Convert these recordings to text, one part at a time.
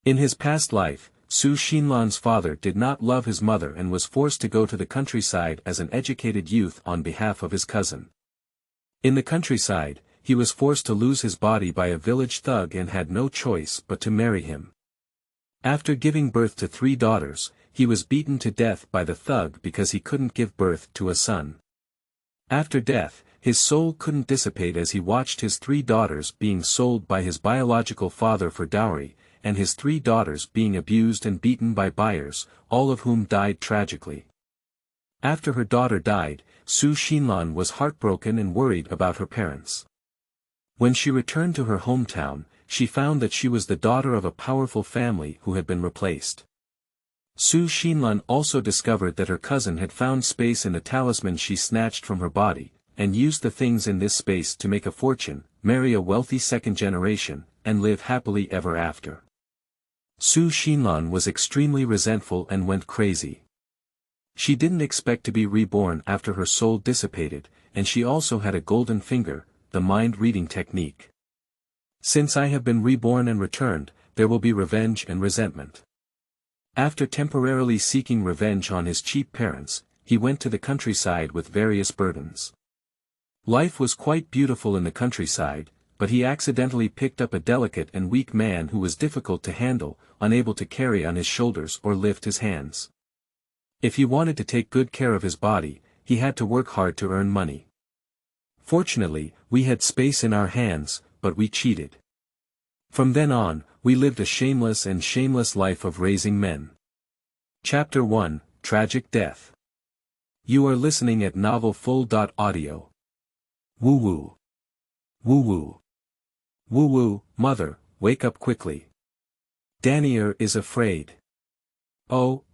In his past life, Su Xinlan's father did not love his mother and was forced to go to the countryside as an educated youth on behalf of his cousin. In the countryside, he was forced to lose his body by a village thug and had no choice but to marry him. After giving birth to 3 daughters, he was beaten to death by the thug because he couldn't give birth to a son. After death, his soul couldn't dissipate as he watched his 3 daughters being sold by his biological father for dowry, and his 3 daughters being abused and beaten by buyers, all of whom died tragically. After her daughter died, Su Xinlan was heartbroken and worried about her parents. When she returned to her hometown, she found that she was the daughter of a powerful family who had been replaced. Su Xinlan also discovered that her cousin had found space in the talisman she snatched from her body, and used the things in this space to make a fortune, marry a wealthy second generation, and live happily ever after. Su Xinlan was extremely resentful and went crazy. She didn't expect to be reborn after her soul dissipated, and she also had a golden finger, the mind-reading technique. Since I have been reborn and returned, there will be revenge and resentment. After temporarily seeking revenge on his cheap parents, he went to the countryside with various burdens. Life was quite beautiful in the countryside, but he accidentally picked up a delicate and weak man who was difficult to handle, unable to carry on his shoulders or lift his hands. If he wanted to take good care of his body, he had to work hard to earn money. Fortunately, we had space in our hands, but we cheated. From then on, we lived a shameless life of raising men. Chapter 1, Tragic Death. You are listening at novelfull.audio. Woo-woo. Woo-woo. Woo-woo, mother, wake up quickly. Danier is afraid. Oh,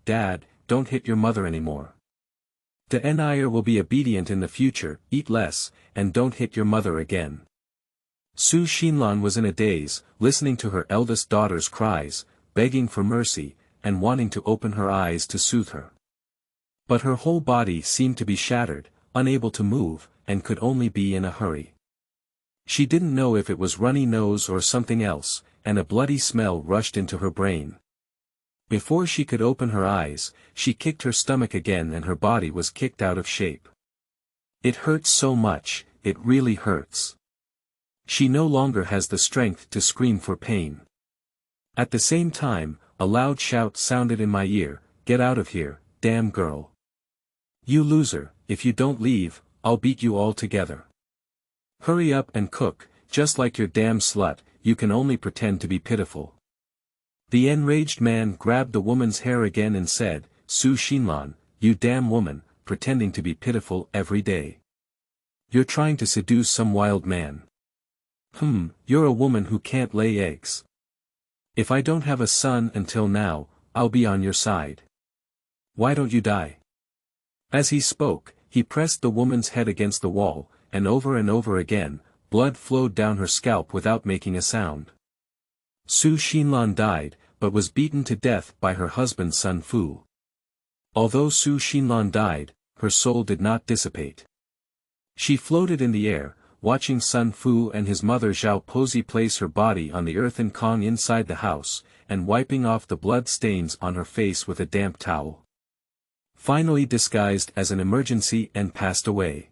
Dad, don't hit your mother anymore. Danier will be obedient in the future, eat less, and don't hit your mother again. Su Xinlan was in a daze, listening to her eldest daughter's cries, begging for mercy, and wanting to open her eyes to soothe her. But her whole body seemed to be shattered, unable to move, and could only be in a hurry. She didn't know if it was runny nose or something else, and a bloody smell rushed into her brain. Before she could open her eyes, she kicked her stomach again and her body was kicked out of shape. It hurts so much, it really hurts. She no longer has the strength to scream for pain. At the same time, a loud shout sounded in my ear, "Get out of here, damn girl. You loser, if you don't leave, I'll beat you all together. Hurry up and cook, just like your damn slut, you can only pretend to be pitiful." The enraged man grabbed the woman's hair again and said, "Su Xinlan, you damn woman, pretending to be pitiful every day. You're trying to seduce some wild man. You're a woman who can't lay eggs. If I don't have a son until now, I'll be on your side. Why don't you die?" As he spoke, he pressed the woman's head against the wall, and over again, blood flowed down her scalp without making a sound. Su Xinlan died, but was beaten to death by her husband Sun Fu. Although Su Xinlan died, her soul did not dissipate. She floated in the air, watching Sun Fu and his mother Zhao Pozi place her body on the earthen Kong inside the house, and wiping off the blood stains on her face with a damp towel. Finally disguised as an emergency and passed away.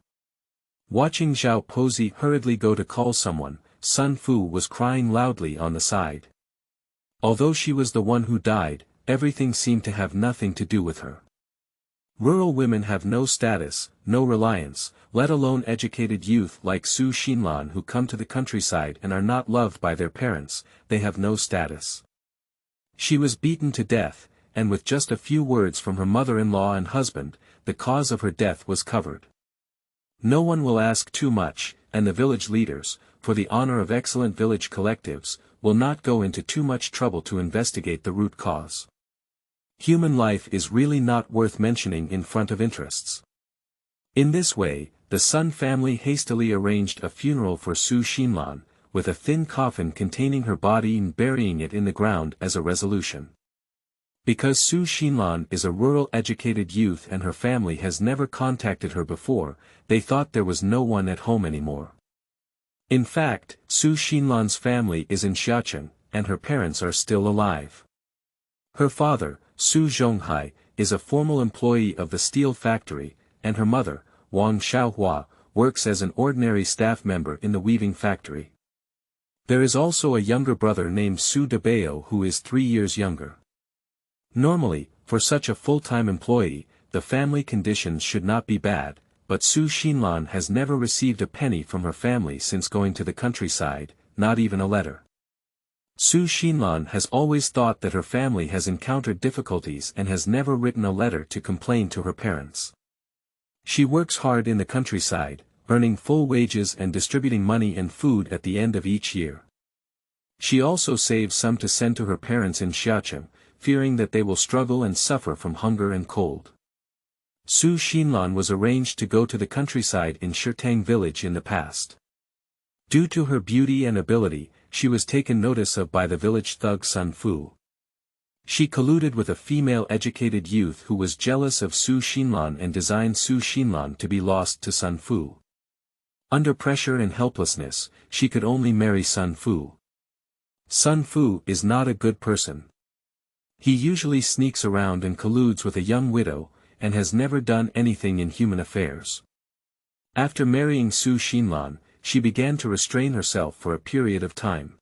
Watching Zhao Pozi hurriedly go to call someone, Sun Fu was crying loudly on the side. Although she was the one who died, everything seemed to have nothing to do with her. Rural women have no status, no reliance, let alone educated youth like Su Xinlan who come to the countryside and are not loved by their parents, they have no status. She was beaten to death, and with just a few words from her mother-in-law and husband, the cause of her death was covered. No one will ask too much, and the village leaders, for the honor of excellent village collectives, will not go into too much trouble to investigate the root cause. Human life is really not worth mentioning in front of interests. In this way, the Sun family hastily arranged a funeral for Su Xinlan, with a thin coffin containing her body and burying it in the ground as a resolution. Because Su Xinlan is a rural educated youth and her family has never contacted her before, they thought there was no one at home anymore. In fact, Su Xinlan's family is in Xiachen, and her parents are still alive. Her father, Su Zhonghai, is a formal employee of the steel factory, and her mother, Wang Xiaohua, works as an ordinary staff member in the weaving factory. There is also a younger brother named Su Debao who is 3 years younger. Normally, for such a full-time employee, the family conditions should not be bad, but Su Xinlan has never received a penny from her family since going to the countryside, not even a letter. Su Xinlan has always thought that her family has encountered difficulties and has never written a letter to complain to her parents. She works hard in the countryside, earning full wages and distributing money and food at the end of each year. She also saves some to send to her parents in Xiaocheng, fearing that they will struggle and suffer from hunger and cold. Su Xinlan was arranged to go to the countryside in Shitang village in the past. Due to her beauty and ability, she was taken notice of by the village thug Sun Fu. She colluded with a female educated youth who was jealous of Su Xinlan and designed Su Xinlan to be lost to Sun Fu. Under pressure and helplessness, she could only marry Sun Fu. Sun Fu is not a good person. He usually sneaks around and colludes with a young widow, and has never done anything in human affairs. After marrying Su Xinlan, she began to restrain herself for a period of time.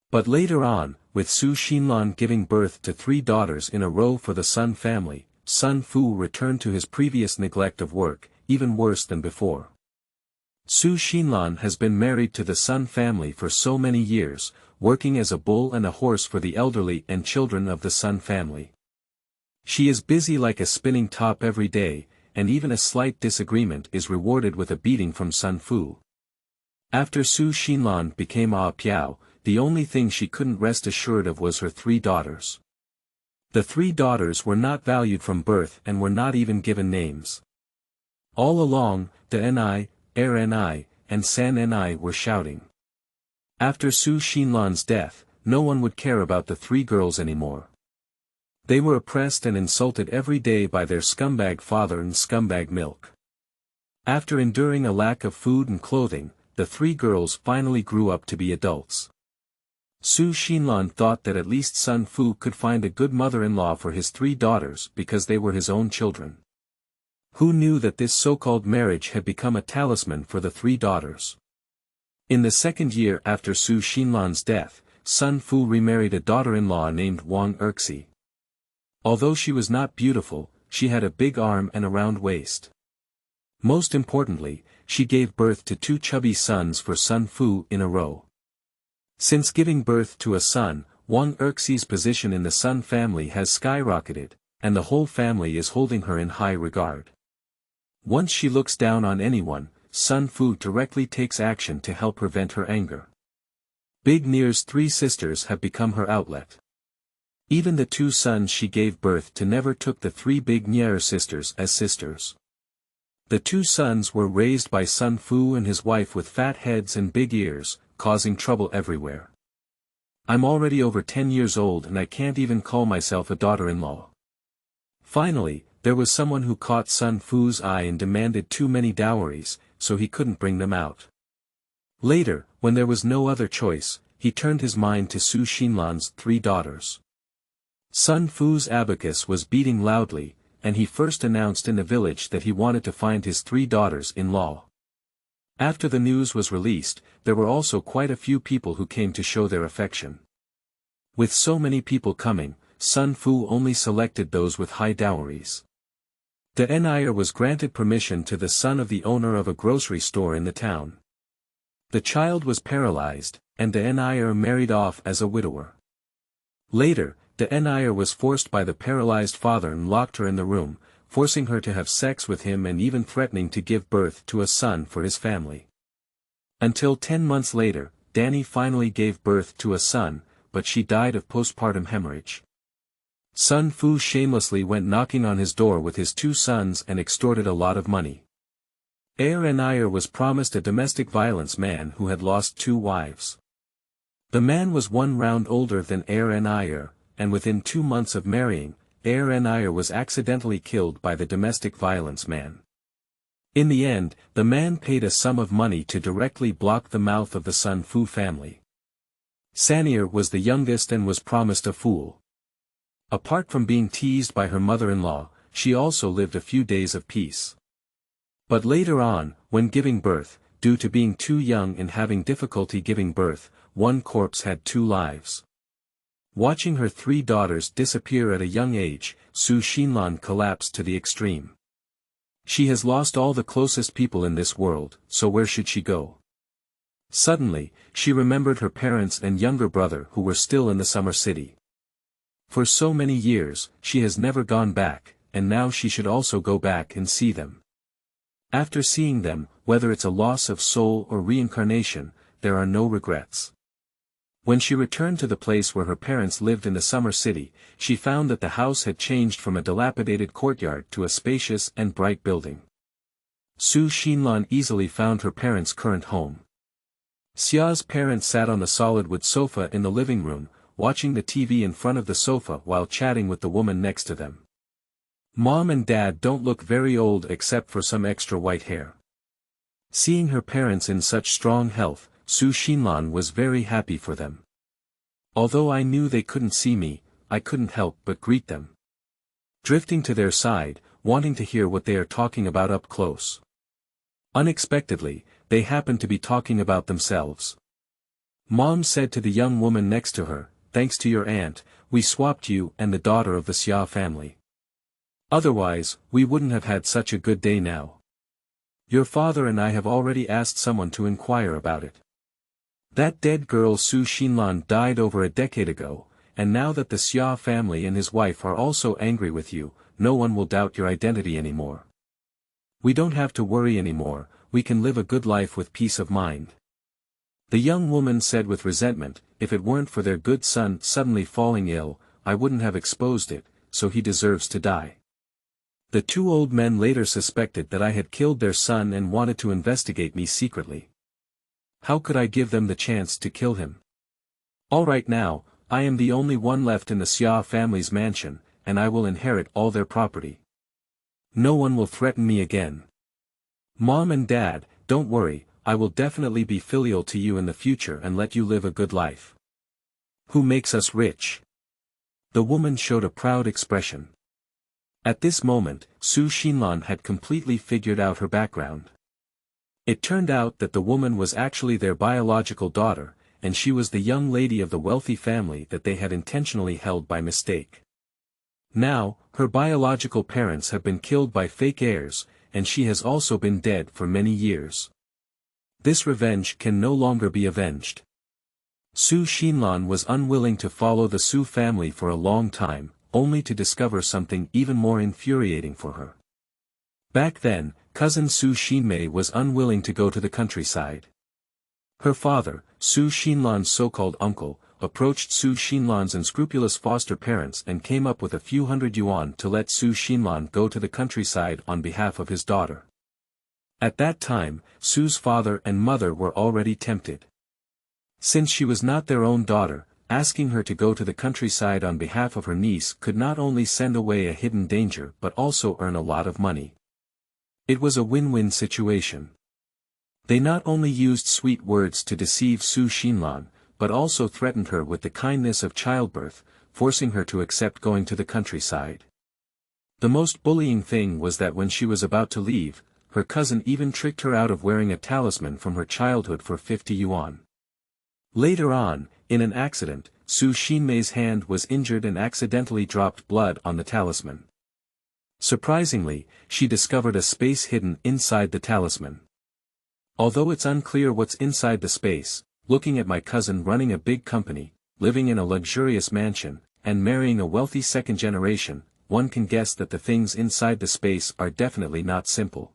But later on, with Su Xinlan giving birth to 3 daughters in a row for the Sun family, Sun Fu returned to his previous neglect of work, even worse than before. Su Xinlan has been married to the Sun family for so many years, working as a bull and a horse for the elderly and children of the Sun family. She is busy like a spinning top every day, and even a slight disagreement is rewarded with a beating from Sun Fu. After Su Xinlan became A Piao, the only thing she couldn't rest assured of was her 3 daughters. The 3 daughters were not valued from birth and were not even given names. All along, the Ni, Er Ni, and San Ni were shouting. After Su Xinlan's death, no one would care about the 3 girls anymore. They were oppressed and insulted every day by their scumbag father and scumbag milk. After enduring a lack of food and clothing, the 3 girls finally grew up to be adults. Su Xinlan thought that at least Sun Fu could find a good mother-in-law for his 3 daughters because they were his own children. Who knew that this so-called marriage had become a talisman for the 3 daughters? In the 2nd year after Su Xinlan's death, Sun Fu remarried a daughter-in-law named Wang Erxi. Although she was not beautiful, she had a big arm and a round waist. Most importantly, she gave birth to 2 chubby sons for Sun Fu in a row. Since giving birth to a son, Wang Erxi's position in the Sun family has skyrocketed, and the whole family is holding her in high regard. Once she looks down on anyone, Sun Fu directly takes action to help her vent her anger. Big Nier's 3 sisters have become her outlet. Even the 2 sons she gave birth to never took the 3 Big Nier sisters as sisters. The 2 sons were raised by Sun Fu and his wife with fat heads and big ears, causing trouble everywhere. I'm already over 10 years old and I can't even call myself a daughter-in-law. Finally, there was someone who caught Sun Fu's eye and demanded too many dowries, so he couldn't bring them out. Later, when there was no other choice, he turned his mind to Su Xinlan's 3 daughters. Sun Fu's abacus was beating loudly, and he first announced in the village that he wanted to find his 3 daughters-in-law. After the news was released, there were also quite a few people who came to show their affection. With so many people coming, Sun Fu only selected those with high dowries. The Nir was granted permission to the son of the owner of a grocery store in the town. The child was paralyzed, and the Nir married off as a widower. Later, the Nir was forced by the paralyzed father and locked her in the room, forcing her to have sex with him and even threatening to give birth to a son for his family. Until 10 months later, Danny finally gave birth to a son, but she died of postpartum hemorrhage. Sun Fu shamelessly went knocking on his door with his 2 sons and extorted a lot of money. Nir was promised a domestic violence man who had lost 2 wives. The man was 1 round older than Nir, and within 2 months of marrying, Nir was accidentally killed by the domestic violence man. In the end, the man paid a sum of money to directly block the mouth of the Sun Fu family. Sanir was the youngest and was promised a fool. Apart from being teased by her mother-in-law, she also lived a few days of peace. But later on, when giving birth, due to being too young and having difficulty giving birth, one corpse had 2 lives. Watching her 3 daughters disappear at a young age, Xinlan collapsed to the extreme. She has lost all the closest people in this world, so where should she go? Suddenly, she remembered her parents and younger brother who were still in the summer city. For so many years, she has never gone back, and now she should also go back and see them. After seeing them, whether it's a loss of soul or reincarnation, there are no regrets. When she returned to the place where her parents lived in the summer city, she found that the house had changed from a dilapidated courtyard to a spacious and bright building. Xinlan easily found her parents' current home. Xia's parents sat on the solid wood sofa in the living room, watching the TV in front of the sofa while chatting with the woman next to them. Mom and Dad don't look very old except for some extra white hair. Seeing her parents in such strong health, Xinlan was very happy for them. Although I knew they couldn't see me, I couldn't help but greet them. Drifting to their side, wanting to hear what they are talking about up close. Unexpectedly, they happened to be talking about themselves. Mom said to the young woman next to her, "Thanks to your aunt, we swapped you and the daughter of the Xia family. Otherwise, we wouldn't have had such a good day now. Your father and I have already asked someone to inquire about it. That dead girl Xinlan died over a decade ago, and now that the Xia family and his wife are also angry with you, no one will doubt your identity anymore. We don't have to worry anymore, we can live a good life with peace of mind." The young woman said with resentment, "If it weren't for their good son suddenly falling ill, I wouldn't have exposed it, so he deserves to die." The 2 old men later suspected that I had killed their son and wanted to investigate me secretly. How could I give them the chance to kill him? All right, now, I am the only one left in the Xia family's mansion, and I will inherit all their property. No one will threaten me again. Mom and Dad, don't worry, I will definitely be filial to you in the future and let you live a good life. Who makes us rich? The woman showed a proud expression. At this moment, Xinlan had completely figured out her background. It turned out that the woman was actually their biological daughter, and she was the young lady of the wealthy family that they had intentionally held by mistake. Now, her biological parents have been killed by fake heirs, and she has also been dead for many years. This revenge can no longer be avenged. Xinlan was unwilling to follow the Su family for a long time, only to discover something even more infuriating for her. Back then, cousin Xinmei was unwilling to go to the countryside. Her father, Xinlan's so-called uncle, approached Xinlan's unscrupulous foster parents and came up with a few hundred yuan to let Xinlan go to the countryside on behalf of his daughter. At that time, Su's father and mother were already tempted. Since she was not their own daughter, asking her to go to the countryside on behalf of her niece could not only send away a hidden danger but also earn a lot of money. It was a win-win situation. They not only used sweet words to deceive Xinlan, but also threatened her with the kindness of childbirth, forcing her to accept going to the countryside. The most bullying thing was that when she was about to leave, her cousin even tricked her out of wearing a talisman from her childhood for 50 yuan. Later on, in an accident, Xinmei's hand was injured and accidentally dropped blood on the talisman. Surprisingly, she discovered a space hidden inside the talisman. Although it's unclear what's inside the space, looking at my cousin running a big company, living in a luxurious mansion, and marrying a wealthy second generation, one can guess that the things inside the space are definitely not simple.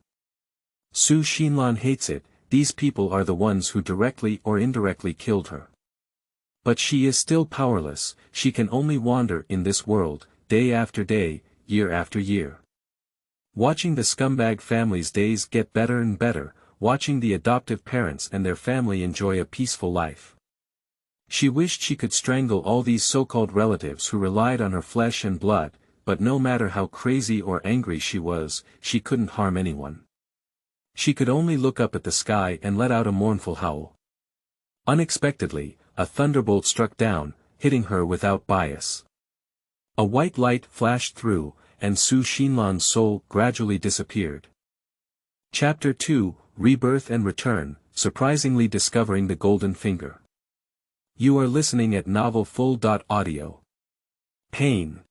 Xinlan hates it, these people are the ones who directly or indirectly killed her. But she is still powerless, she can only wander in this world, day after day, year after year. Watching the scumbag family's days get better and better, watching the adoptive parents and their family enjoy a peaceful life. She wished she could strangle all these so-called relatives who relied on her flesh and blood, but no matter how crazy or angry she was, she couldn't harm anyone. She could only look up at the sky and let out a mournful howl. Unexpectedly, a thunderbolt struck down, hitting her without bias. A white light flashed through, and Su Xinlan's soul gradually disappeared. Chapter 2, Rebirth and Return, Surprisingly Discovering the Golden Finger. You are listening at novelfull.audio. Pain.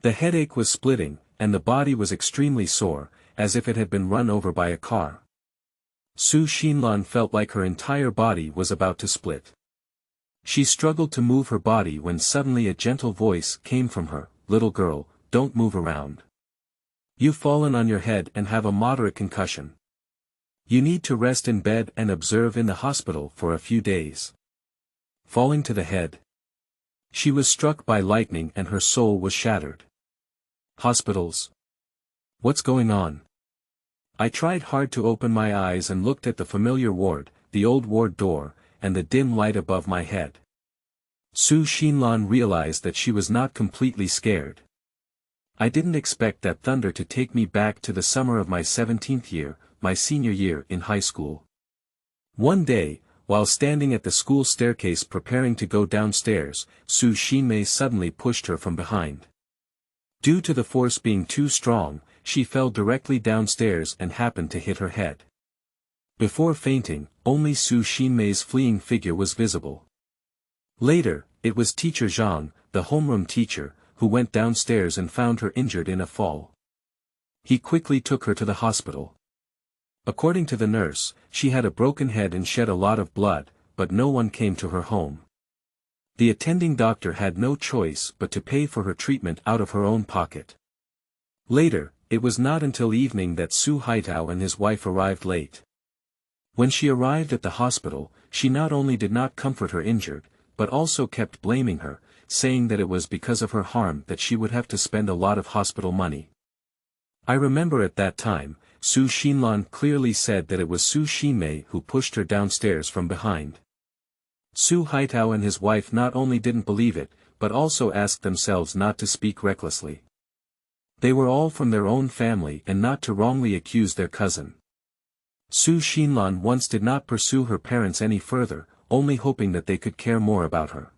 The headache was splitting, and the body was extremely sore, as if it had been run over by a car. Su Xinlan felt like her entire body was about to split. She struggled to move her body when suddenly a gentle voice came from her, "Little girl, don't move around. You've fallen on your head and have a moderate concussion. You need to rest in bed and observe in the hospital for a few days." Falling to the head. She was struck by lightning and her soul was shattered. Hospitals. What's going on? I tried hard to open my eyes and looked at the familiar ward, the old ward door, and the dim light above my head. Su Xinlan realized that she was not completely scared. I didn't expect that thunder to take me back to the summer of my 17th year, my senior year in high school. One day, while standing at the school staircase preparing to go downstairs, Su Xinmei suddenly pushed her from behind. Due to the force being too strong, she fell directly downstairs and happened to hit her head. Before fainting, only Su Xinmei's fleeing figure was visible. Later, it was Teacher Zhang, the homeroom teacher, who went downstairs and found her injured in a fall. He quickly took her to the hospital. According to the nurse, she had a broken head and shed a lot of blood, but no one came to her home. The attending doctor had no choice but to pay for her treatment out of her own pocket. Later, it was not until evening that Su Haitao and his wife arrived late. When she arrived at the hospital, she not only did not comfort her injured, but also kept blaming her, saying that it was because of her harm that she would have to spend a lot of hospital money. I remember at that time, Su Xinlan clearly said that it was Su Xinmei who pushed her downstairs from behind. Su Haitao and his wife not only didn't believe it, but also asked themselves not to speak recklessly. They were all from their own family and not to wrongly accuse their cousin. Su Xinlan once did not pursue her parents any further, only hoping that they could care more about her.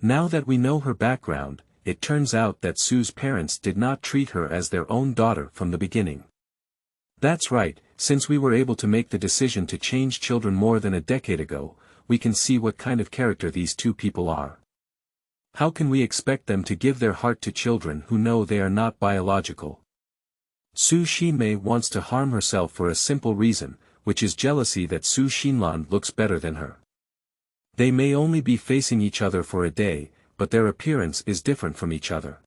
Now that we know her background, it turns out that Su's parents did not treat her as their own daughter from the beginning. That's right, since we were able to make the decision to change children more than a decade ago, we can see what kind of character these two people are. How can we expect them to give their heart to children who know they are not biological? Su Xinmei wants to harm herself for a simple reason, which is jealousy that Su Xinlan looks better than her. They may only be facing each other for a day, but their appearance is different from each other.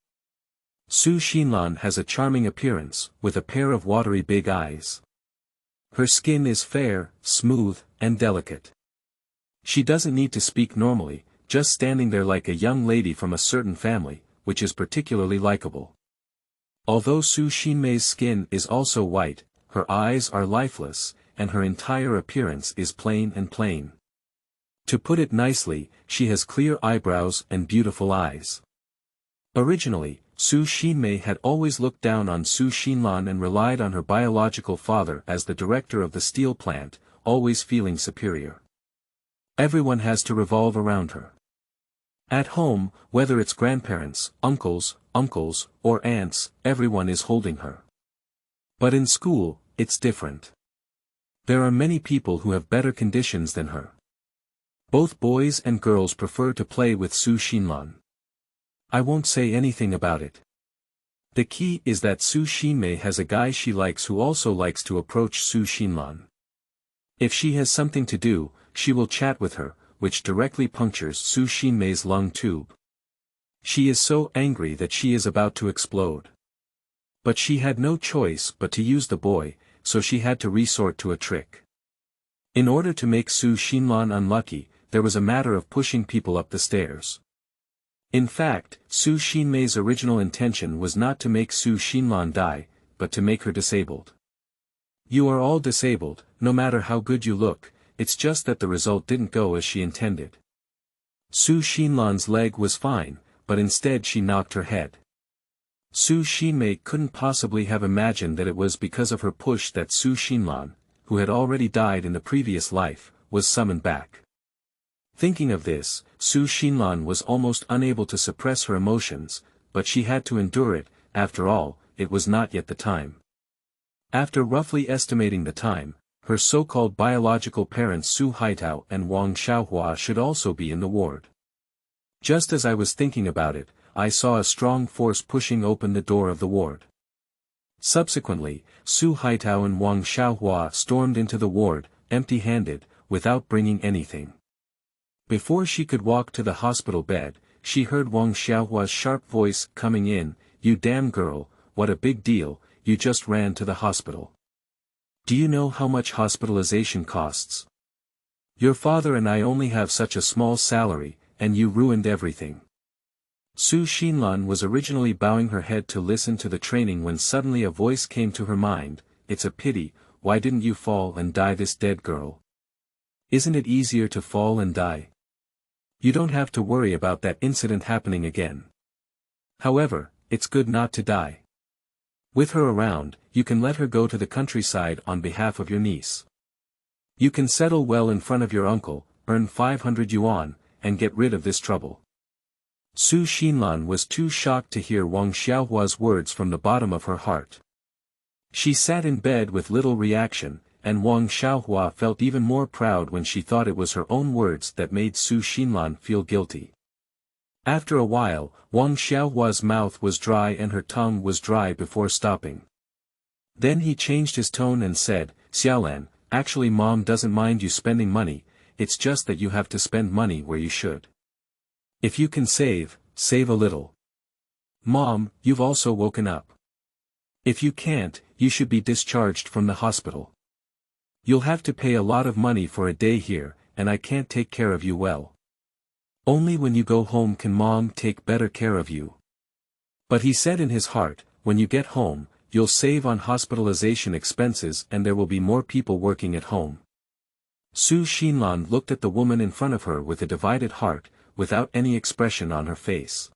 Su Xinlan has a charming appearance, with a pair of watery big eyes. Her skin is fair, smooth, and delicate. She doesn't need to speak normally, just standing there like a young lady from a certain family, which is particularly likable. Although Su Xinmei's skin is also white, her eyes are lifeless, and her entire appearance is plain and plain. To put it nicely, she has clear eyebrows and beautiful eyes. Originally, Su Xinmei had always looked down on Su Xinlan and relied on her biological father as the director of the steel plant, always feeling superior. Everyone has to revolve around her. At home, whether it's grandparents, uncles, or aunts, everyone is holding her. But in school, it's different. There are many people who have better conditions than her. Both boys and girls prefer to play with Su Xinlan. I won't say anything about it. The key is that Su Xinmei has a guy she likes who also likes to approach Su Xinlan. If she has something to do, she will chat with her, which directly punctures Su Xinmei's lung tube. She is so angry that she is about to explode. But she had no choice but to use the boy, so she had to resort to a trick. In order to make Su Xinlan unlucky, there was a matter of pushing people up the stairs. In fact, Su Xinmei's original intention was not to make Su Xinlan die, but to make her disabled. You are all disabled, no matter how good you look, it's just that the result didn't go as she intended. Su Xinlan's leg was fine, but instead she knocked her head. Su Xinmei couldn't possibly have imagined that it was because of her push that Su Xinlan, who had already died in the previous life, was summoned back. Thinking of this, Su Xinlan was almost unable to suppress her emotions, but she had to endure it. After all, it was not yet the time. After roughly estimating the time, her so-called biological parents Su Haitao and Wang Xiaohua should also be in the ward. Just as I was thinking about it, I saw a strong force pushing open the door of the ward. Subsequently, Su Haitao and Wang Xiaohua stormed into the ward, empty-handed, without bringing anything. Before she could walk to the hospital bed, she heard Wang Xiaohua's sharp voice coming in, "You damn girl, what a big deal, you just ran to the hospital. Do you know how much hospitalization costs? Your father and I only have such a small salary, and you ruined everything." Su Xinlan was originally bowing her head to listen to the training when suddenly a voice came to her mind, "It's a pity, why didn't you fall and die, this dead girl? Isn't it easier to fall and die? You don't have to worry about that incident happening again. However, it's good not to die. With her around, you can let her go to the countryside on behalf of your niece. You can settle well in front of your uncle, earn 500 yuan, and get rid of this trouble." Su Xinlan was too shocked to hear Wang Xiaohua's words from the bottom of her heart. She sat in bed with little reaction, and Wang Xiaohua felt even more proud when she thought it was her own words that made Su Xinlan feel guilty. After a while, Wang Xiaohua's mouth was dry and her tongue was dry before stopping. Then he changed his tone and said, "Xiaolan, actually Mom doesn't mind you spending money, it's just that you have to spend money where you should. If you can save, save a little. Mom, you've also woken up. If you can't, you should be discharged from the hospital. You'll have to pay a lot of money for a day here, and I can't take care of you well. Only when you go home can Mom take better care of you." But he said in his heart, when you get home, you'll save on hospitalization expenses and there will be more people working at home. Su Xinlan looked at the woman in front of her with a divided heart, without any expression on her face.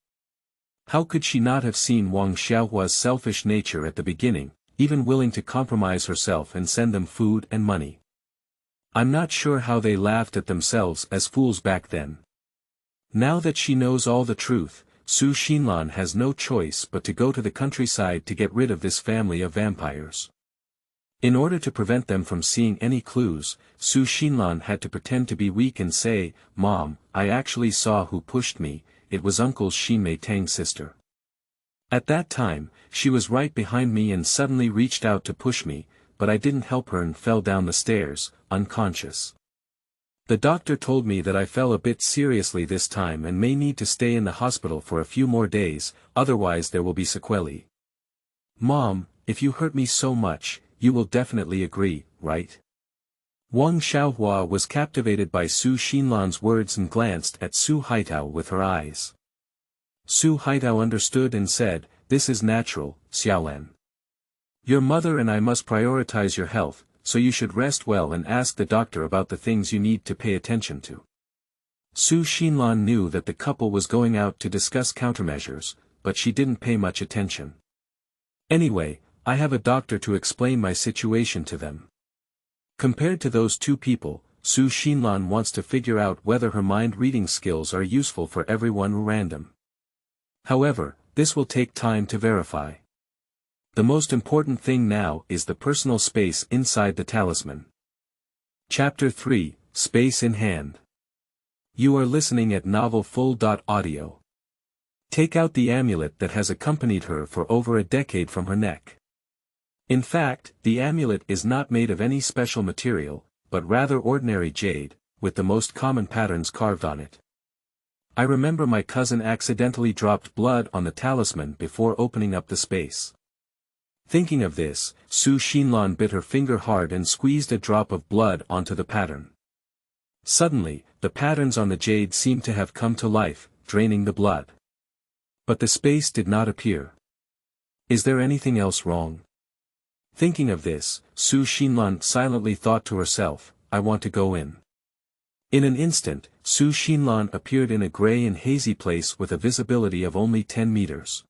How could she not have seen Wang Xiaohua's selfish nature at the beginning, even willing to compromise herself and send them food and money? I'm not sure how they laughed at themselves as fools back then. Now that she knows all the truth, Su Xinlan has no choice but to go to the countryside to get rid of this family of vampires. In order to prevent them from seeing any clues, Su Xinlan had to pretend to be weak and say, "Mom, I actually saw who pushed me, it was Uncle Xinmei Tang's sister. At that time, she was right behind me and suddenly reached out to push me, but I didn't help her and fell down the stairs, unconscious. The doctor told me that I fell a bit seriously this time and may need to stay in the hospital for a few more days, otherwise there will be sequelae. Mom, if you hurt me so much, you will definitely agree, right?" Wang Xiaohua was captivated by Su Xinlan's words and glanced at Su Haitao with her eyes. Su Haitao understood and said, "This is natural, Xiaolan. Your mother and I must prioritize your health, so you should rest well and ask the doctor about the things you need to pay attention to." Su Xinlan knew that the couple was going out to discuss countermeasures, but she didn't pay much attention. "Anyway, I have a doctor to explain my situation to them." Compared to those two people, Su Xinlan wants to figure out whether her mind-reading skills are useful for everyone random. However, this will take time to verify. The most important thing now is the personal space inside the talisman. Chapter 3, Space in Hand. You are listening at novelfull.audio. Take out the amulet that has accompanied her for over a decade from her neck. In fact, the amulet is not made of any special material, but rather ordinary jade, with the most common patterns carved on it. I remember my cousin accidentally dropped blood on the talisman before opening up the space. Thinking of this, Su Xinlan bit her finger hard and squeezed a drop of blood onto the pattern. Suddenly, the patterns on the jade seemed to have come to life, draining the blood. But the space did not appear. Is there anything else wrong? Thinking of this, Su Xinlan silently thought to herself, "I want to go in." In an instant, Su Xinlan appeared in a gray and hazy place with a visibility of only 10 meters.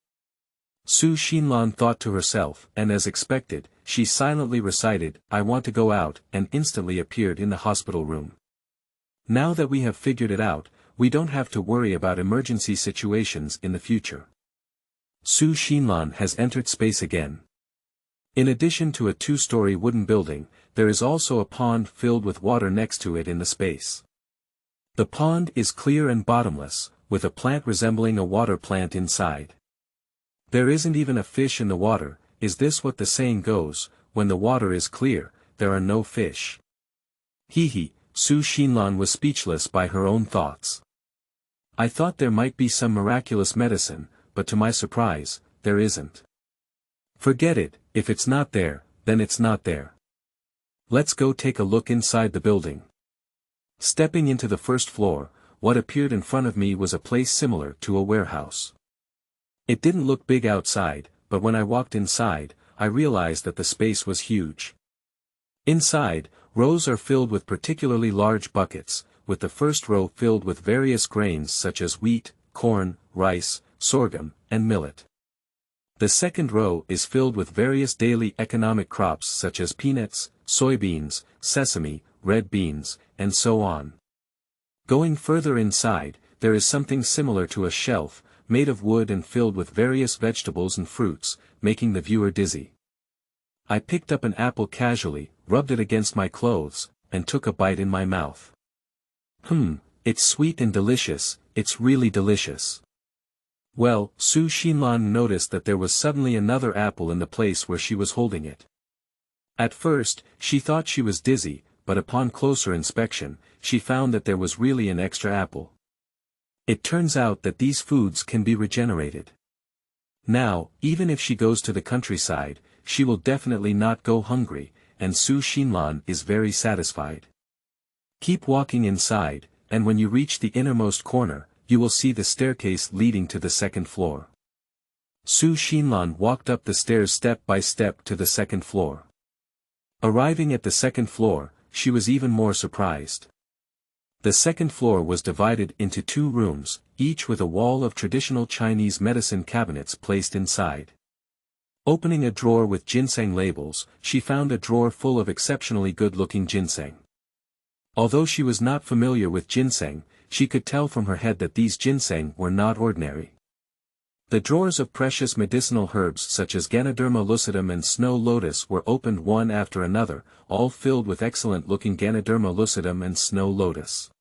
Su Xinlan thought to herself, and as expected, she silently recited, "I want to go out," and instantly appeared in the hospital room. Now that we have figured it out, we don't have to worry about emergency situations in the future. Xinlan has entered space again. In addition to a 2-story wooden building, there is also a pond filled with water next to it in the space. The pond is clear and bottomless, with a plant resembling a water plant inside. There isn't even a fish in the water. Is this what the saying goes, when the water is clear, there are no fish? Hee. Xinlan was speechless by her own thoughts. I thought there might be some miraculous medicine, but to my surprise, there isn't. Forget it, if it's not there, then it's not there. Let's go take a look inside the building. Stepping into the first floor, what appeared in front of me was a place similar to a warehouse. It didn't look big outside, but when I walked inside, I realized that the space was huge. Inside, rows are filled with particularly large buckets, with the first row filled with various grains such as wheat, corn, rice, sorghum, and millet. The second row is filled with various daily economic crops such as peanuts, soybeans, sesame, red beans, and so on. Going further inside, there is something similar to a shelf, made of wood and filled with various vegetables and fruits, making the viewer dizzy. I picked up an apple casually, rubbed it against my clothes, and took a bite in my mouth. It's sweet and delicious, it's really delicious. Well, Xinlan noticed that there was suddenly another apple in the place where she was holding it. At first, she thought she was dizzy, but upon closer inspection, she found that there was really an extra apple. It turns out that these foods can be regenerated. Now, even if she goes to the countryside, she will definitely not go hungry, and Xinlan is very satisfied. Keep walking inside, and when you reach the innermost corner, you will see the staircase leading to the second floor. Xinlan walked up the stairs step by step to the second floor. Arriving at the second floor, she was even more surprised. The second floor was divided into 2 rooms, each with a wall of traditional Chinese medicine cabinets placed inside. Opening a drawer with ginseng labels, she found a drawer full of exceptionally good-looking ginseng. Although she was not familiar with ginseng, she could tell from her head that these ginseng were not ordinary. The drawers of precious medicinal herbs such as Ganoderma lucidum and snow lotus were opened one after another, all filled with excellent-looking Ganoderma lucidum and snow lotus.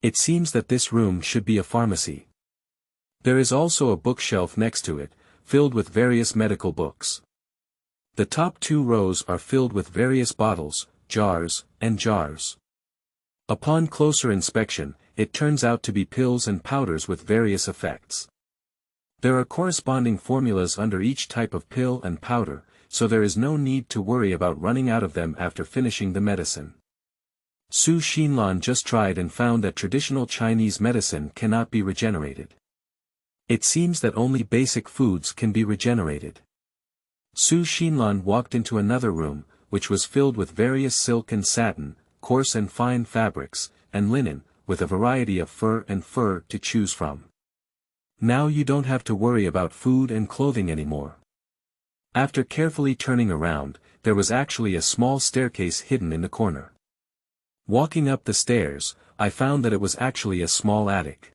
It seems that this room should be a pharmacy. There is also a bookshelf next to it, filled with various medical books. The top 2 rows are filled with various bottles, jars, and jars. Upon closer inspection, it turns out to be pills and powders with various effects. There are corresponding formulas under each type of pill and powder, so there is no need to worry about running out of them after finishing the medicine. Xinlan just tried and found that traditional Chinese medicine cannot be regenerated. It seems that only basic foods can be regenerated. Xinlan walked into another room, which was filled with various silk and satin, coarse and fine fabrics, and linen, with a variety of fur and fur to choose from. Now you don't have to worry about food and clothing anymore. After carefully turning around, there was actually a small staircase hidden in the corner. Walking up the stairs, I found that it was actually a small attic.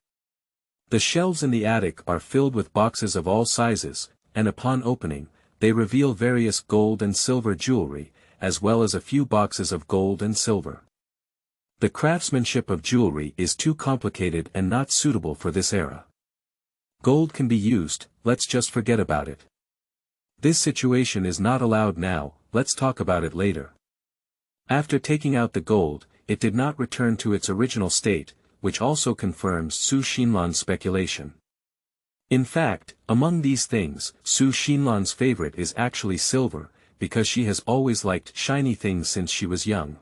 The shelves in the attic are filled with boxes of all sizes, and upon opening, they reveal various gold and silver jewelry, as well as a few boxes of gold and silver. The craftsmanship of jewelry is too complicated and not suitable for this era. Gold can be used, let's just forget about it. This situation is not allowed now, let's talk about it later. After taking out the gold, it did not return to its original state, which also confirms Xinlan's speculation. In fact, among these things, Xinlan's favorite is actually silver, because she has always liked shiny things since she was young.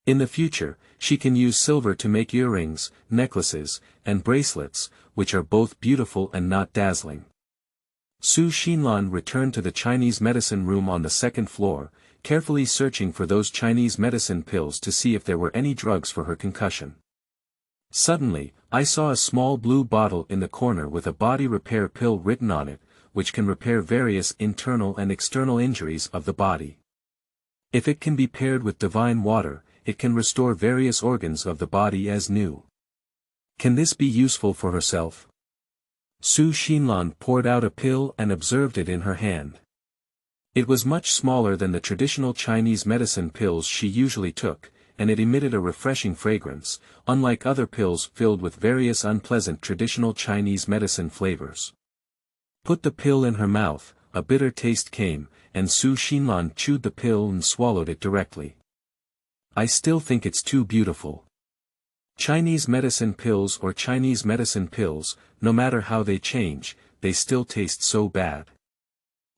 In the future, she can use silver to make earrings, necklaces, and bracelets, which are both beautiful and not dazzling. Xinlan returned to the Chinese medicine room on the second floor, carefully searching for those Chinese medicine pills to see if there were any drugs for her concussion. Suddenly, I saw a small blue bottle in the corner with a body repair pill written on it, which can repair various internal and external injuries of the body. If it can be paired with divine water, it can restore various organs of the body as new. Can this be useful for herself? Su Xinlan poured out a pill and observed it in her hand. It was much smaller than the traditional Chinese medicine pills she usually took, and it emitted a refreshing fragrance, unlike other pills filled with various unpleasant traditional Chinese medicine flavors. Put the pill in her mouth, a bitter taste came, and Su Xinlan chewed the pill and swallowed it directly. I still think it's too beautiful. Chinese medicine pills or Chinese medicine pills, no matter how they change, they still taste so bad.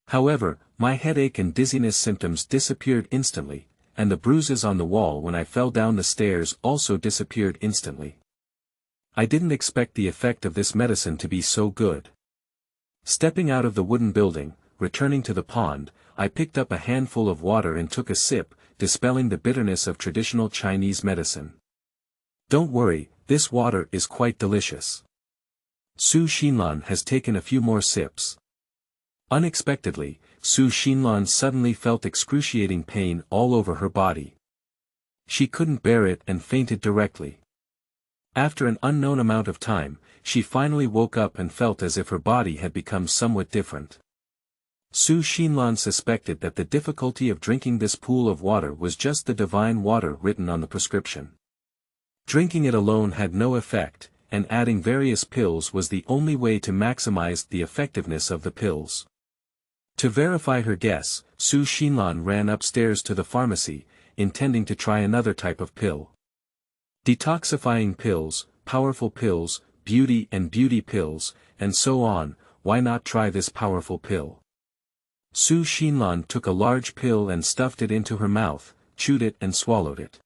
However, my headache and dizziness symptoms disappeared instantly, and the bruises on the wall when I fell down the stairs also disappeared instantly. I didn't expect the effect of this medicine to be so good. Stepping out of the wooden building, returning to the pond, I picked up a handful of water and took a sip, dispelling the bitterness of traditional Chinese medicine. Don't worry, this water is quite delicious. Su Xinlan has taken a few more sips. Unexpectedly, Su Xinlan suddenly felt excruciating pain all over her body. She couldn't bear it and fainted directly. After an unknown amount of time, she finally woke up and felt as if her body had become somewhat different. Su Xinlan suspected that the difficulty of drinking this pool of water was just the divine water written on the prescription. Drinking it alone had no effect, and adding various pills was the only way to maximize the effectiveness of the pills. To verify her guess, Su Xinlan ran upstairs to the pharmacy, intending to try another type of pill. Detoxifying pills, powerful pills, beauty pills, and so on, why not try this powerful pill? Su Xinlan took a large pill and stuffed it into her mouth, chewed it and swallowed it.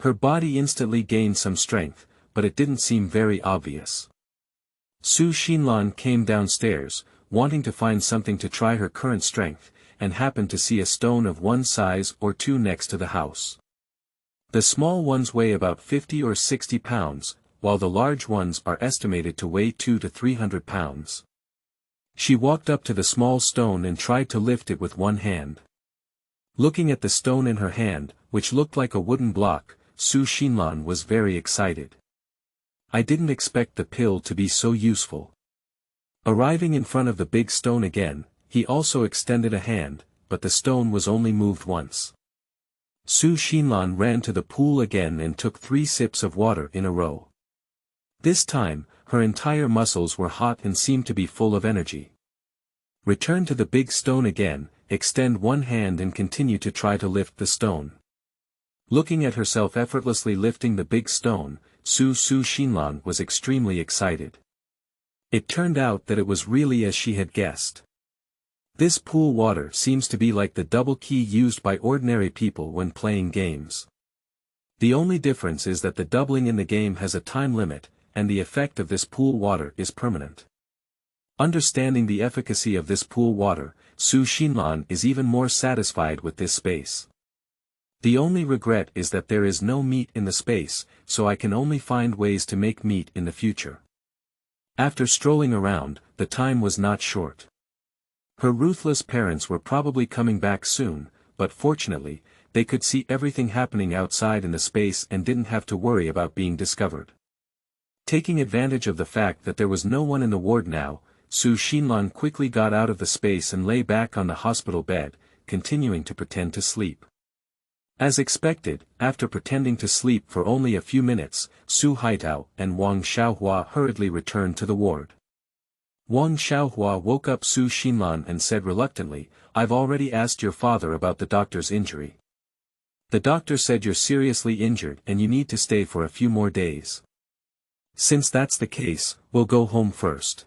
Her body instantly gained some strength, but it didn't seem very obvious. Su Xinlan came downstairs, wanting to find something to try her current strength, and happened to see a stone of one size or two next to the house. The small ones weigh about 50 or 60 pounds, while the large ones are estimated to weigh 200 to 300 pounds. She walked up to the small stone and tried to lift it with one hand. Looking at the stone in her hand, which looked like a wooden block, Su Xinlan was very excited. I didn't expect the pill to be so useful. Arriving in front of the big stone again, he also extended a hand, but the stone was only moved once. Su Xinlan ran to the pool again and took 3 sips of water in a row. This time, her entire muscles were hot and seemed to be full of energy. Return to the big stone again, extend one hand and continue to try to lift the stone. Looking at herself effortlessly lifting the big stone, Su Xinlan was extremely excited. It turned out that it was really as she had guessed. This pool water seems to be like the double key used by ordinary people when playing games. The only difference is that the doubling in the game has a time limit, and the effect of this pool water is permanent. Understanding the efficacy of this pool water, Su Xinlan is even more satisfied with this space. The only regret is that there is no meat in the space, so I can only find ways to make meat in the future. After strolling around, the time was not short. Her ruthless parents were probably coming back soon, but fortunately, they could see everything happening outside in the space and didn't have to worry about being discovered. Taking advantage of the fact that there was no one in the ward now, Su Xinlan quickly got out of the space and lay back on the hospital bed, continuing to pretend to sleep. As expected, after pretending to sleep for only a few minutes, Su Haitao and Wang Xiaohua hurriedly returned to the ward. Wang Xiaohua woke up Su Xinlan and said reluctantly, "I've already asked your father about the doctor's injury. The doctor said you're seriously injured and you need to stay for a few more days. Since that's the case, we'll go home first.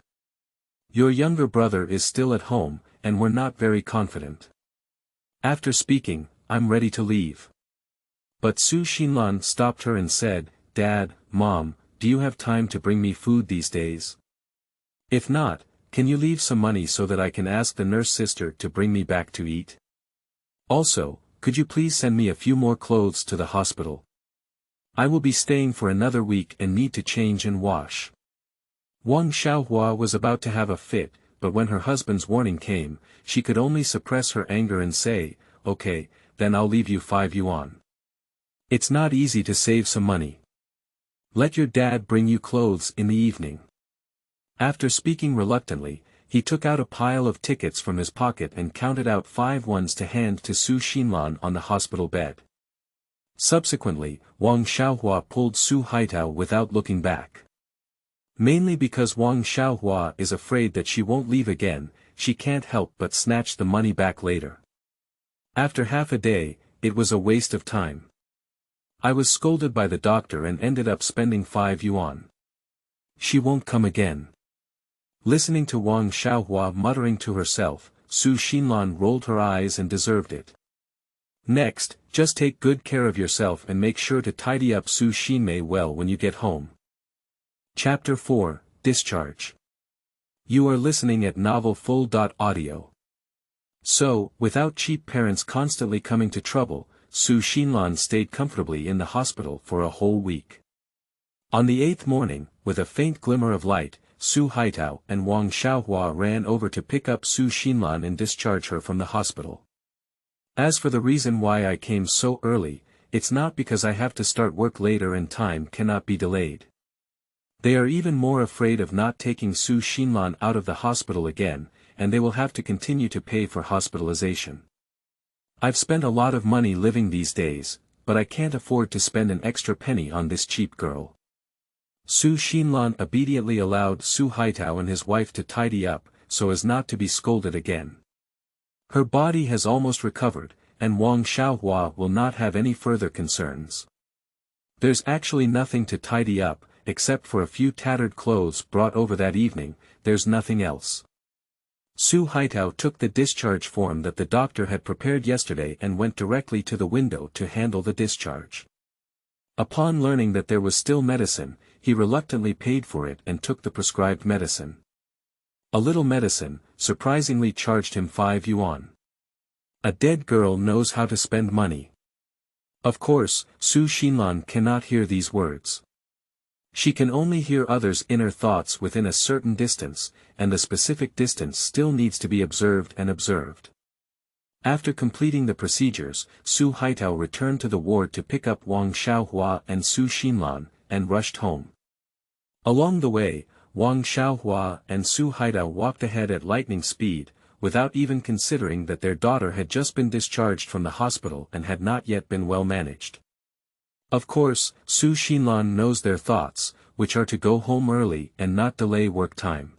Your younger brother is still at home, and we're not very confident. After speaking, I'm ready to leave." But Su Xinlan stopped her and said, "Dad, Mom, do you have time to bring me food these days? If not, can you leave some money so that I can ask the nurse sister to bring me back to eat? Also, could you please send me a few more clothes to the hospital? I will be staying for another week and need to change and wash." Wang Xiaohua was about to have a fit, but when her husband's warning came, she could only suppress her anger and say, "Okay, then I'll leave you 5 yuan. It's not easy to save some money. Let your dad bring you clothes in the evening. After speaking reluctantly, he took out a pile of tickets from his pocket and counted out 5 ones to hand to Su Xinlan on the hospital bed. Subsequently, Wang Xiaohua pulled Su Haitao without looking back. Mainly because Wang Xiaohua is afraid that she won't leave again, she can't help but snatch the money back later. After half a day, it was a waste of time. I was scolded by the doctor and ended up spending 5 yuan. She won't come again. Listening to Wang Xiaohua muttering to herself, Su Xinlan rolled her eyes and deserved it. Next, just take good care of yourself and make sure to tidy up Su Xinmei well when you get home. Chapter 4, Discharge. You are listening at novelfull.audio. So, without cheap parents constantly coming to trouble, Su Xinlan stayed comfortably in the hospital for a whole week. On the 8th morning, with a faint glimmer of light, Su Haitao and Wang Xiaohua ran over to pick up Su Xinlan and discharge her from the hospital. As for the reason why I came so early, it's not because I have to start work later and time cannot be delayed. They are even more afraid of not taking Su Xinlan out of the hospital again, and they will have to continue to pay for hospitalization. I've spent a lot of money living these days, but I can't afford to spend an extra penny on this cheap girl. Su Xinlan obediently allowed Su Haitao and his wife to tidy up, so as not to be scolded again. Her body has almost recovered, and Wang Xiaohua will not have any further concerns. There's actually nothing to tidy up, except for a few tattered clothes brought over that evening, there's nothing else. Su Haitao took the discharge form that the doctor had prepared yesterday and went directly to the window to handle the discharge. Upon learning that there was still medicine, he reluctantly paid for it and took the prescribed medicine. A little medicine, surprisingly charged him 5 yuan. A dead girl knows how to spend money. Of course, Su Xinlan cannot hear these words. She can only hear others' inner thoughts within a certain distance, and the specific distance still needs to be observed and observed. After completing the procedures, Su Haitao returned to the ward to pick up Wang Xiaohua and Su Xinlan, and rushed home. Along the way, Wang Xiaohua and Su Haitao walked ahead at lightning speed, without even considering that their daughter had just been discharged from the hospital and had not yet been well managed. Of course, Su Xinlan knows their thoughts, which are to go home early and not delay work time.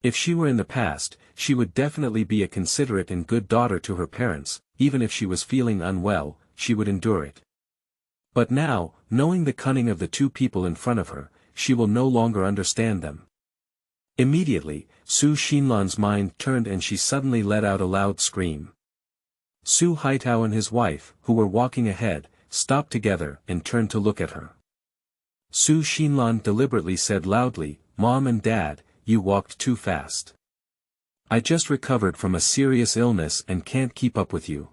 If she were in the past, she would definitely be a considerate and good daughter to her parents, even if she was feeling unwell, she would endure it. But now, knowing the cunning of the two people in front of her, she will no longer understand them. Immediately, Su Xinlan's mind turned and she suddenly let out a loud scream. Su Haitao and his wife, who were walking ahead, stopped together and turned to look at her. Su Xinlan deliberately said loudly, "Mom and Dad, you walked too fast. I just recovered from a serious illness and can't keep up with you.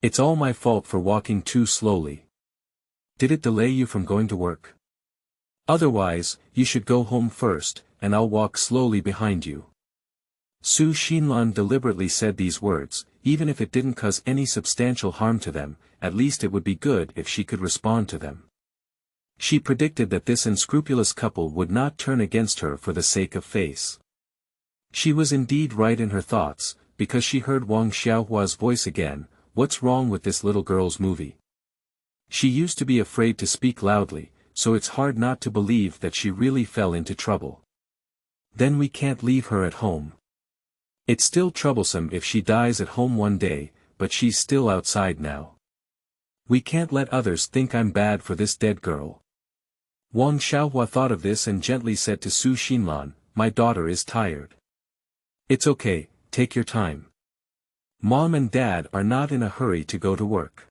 It's all my fault for walking too slowly. Did it delay you from going to work? Otherwise, you should go home first, and I'll walk slowly behind you." Su Xinlan deliberately said these words, even if it didn't cause any substantial harm to them, at least it would be good if she could respond to them. She predicted that this unscrupulous couple would not turn against her for the sake of face. She was indeed right in her thoughts, because she heard Wang Xiaohua's voice again, "What's wrong with this little girl's movie?" She used to be afraid to speak loudly, so it's hard not to believe that she really fell into trouble. Then we can't leave her at home. It's still troublesome if she dies at home one day, but she's still outside now. We can't let others think I'm bad for this dead girl. Wang Xiaohua thought of this and gently said to Su Xinlan, "My daughter is tired. It's okay, take your time. Mom and Dad are not in a hurry to go to work."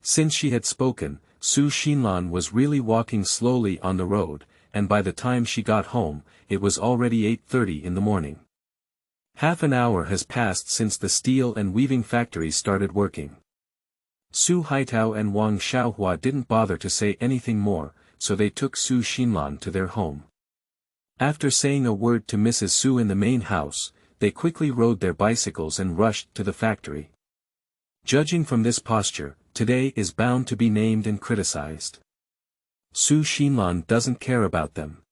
Since she had spoken, Su Xinlan was really walking slowly on the road, and by the time she got home, it was already 8:30 in the morning. Half an hour has passed since the steel and weaving factories started working. Su Haitao and Wang Xiaohua didn't bother to say anything more, so they took Su Xinlan to their home. After saying a word to Mrs. Su in the main house, they quickly rode their bicycles and rushed to the factory. Judging from this posture, today is bound to be named and criticized. Su Xinlan doesn't care about them.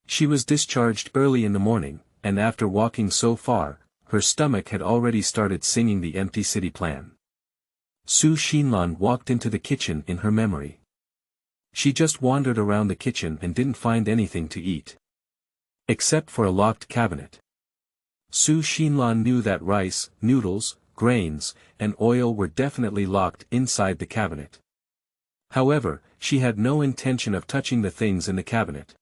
She was discharged early in the morning, and after walking so far, her stomach had already started singing the empty city plan. Su Xinlan walked into the kitchen in her memory. She just wandered around the kitchen and didn't find anything to eat. Except for a locked cabinet. Su Xinlan knew that rice, noodles, grains, and oil were definitely locked inside the cabinet. However, she had no intention of touching the things in the cabinet.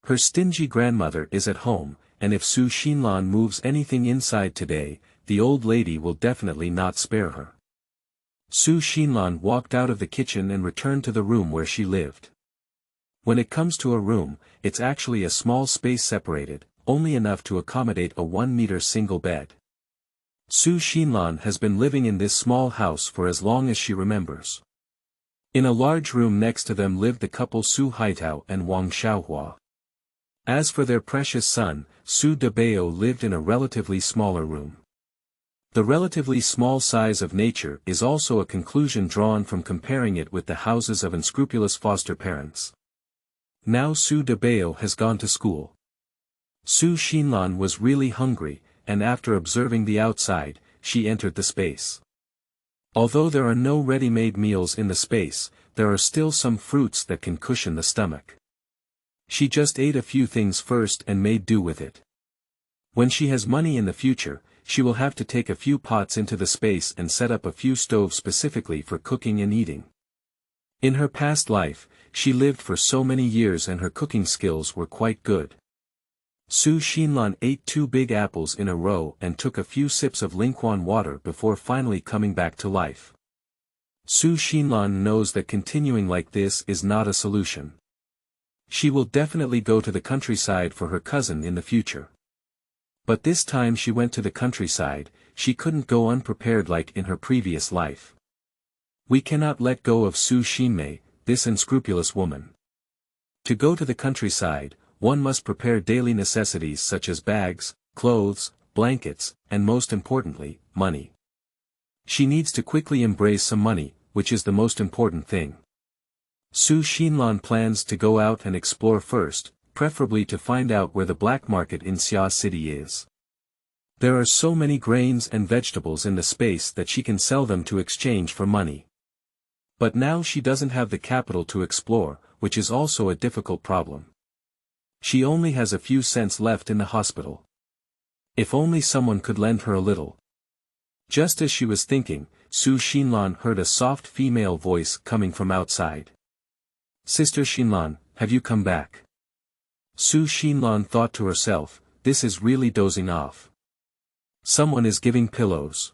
Her stingy grandmother is at home, and if Su Xinlan moves anything inside today, the old lady will definitely not spare her. Su Xinlan walked out of the kitchen and returned to the room where she lived. When it comes to a room, it's actually a small space separated, only enough to accommodate a 1-meter single bed. Su Xinlan has been living in this small house for as long as she remembers. In a large room next to them lived the couple Su Haitao and Wang Xiaohua. As for their precious son, Su Debao lived in a relatively smaller room. The relatively small size of nature is also a conclusion drawn from comparing it with the houses of unscrupulous foster parents. Now Su Debao has gone to school. Su Xinlan was really hungry, and after observing the outside, she entered the space. Although there are no ready-made meals in the space, there are still some fruits that can cushion the stomach. She just ate a few things first and made do with it. When she has money in the future, she will have to take a few pots into the space and set up a few stoves specifically for cooking and eating. In her past life, she lived for so many years and her cooking skills were quite good. Su Xinlan ate 2 big apples in a row and took a few sips of Lingquan water before finally coming back to life. Su Xinlan knows that continuing like this is not a solution. She will definitely go to the countryside for her cousin in the future. But this time she went to the countryside, she couldn't go unprepared like in her previous life. We cannot let go of Su Xinmei, this unscrupulous woman. To go to the countryside, one must prepare daily necessities such as bags, clothes, blankets, and most importantly, money. She needs to quickly embrace some money, which is the most important thing. Su Xinlan plans to go out and explore first, preferably to find out where the black market in Xia City is. There are so many grains and vegetables in the space that she can sell them to exchange for money. But now she doesn't have the capital to explore, which is also a difficult problem. She only has a few cents left in the hospital. If only someone could lend her a little. Just as she was thinking, Su Xinlan heard a soft female voice coming from outside. "Sister Xinlan, have you come back?" Su Xinlan thought to herself, this is really dozing off. Someone is giving pillows.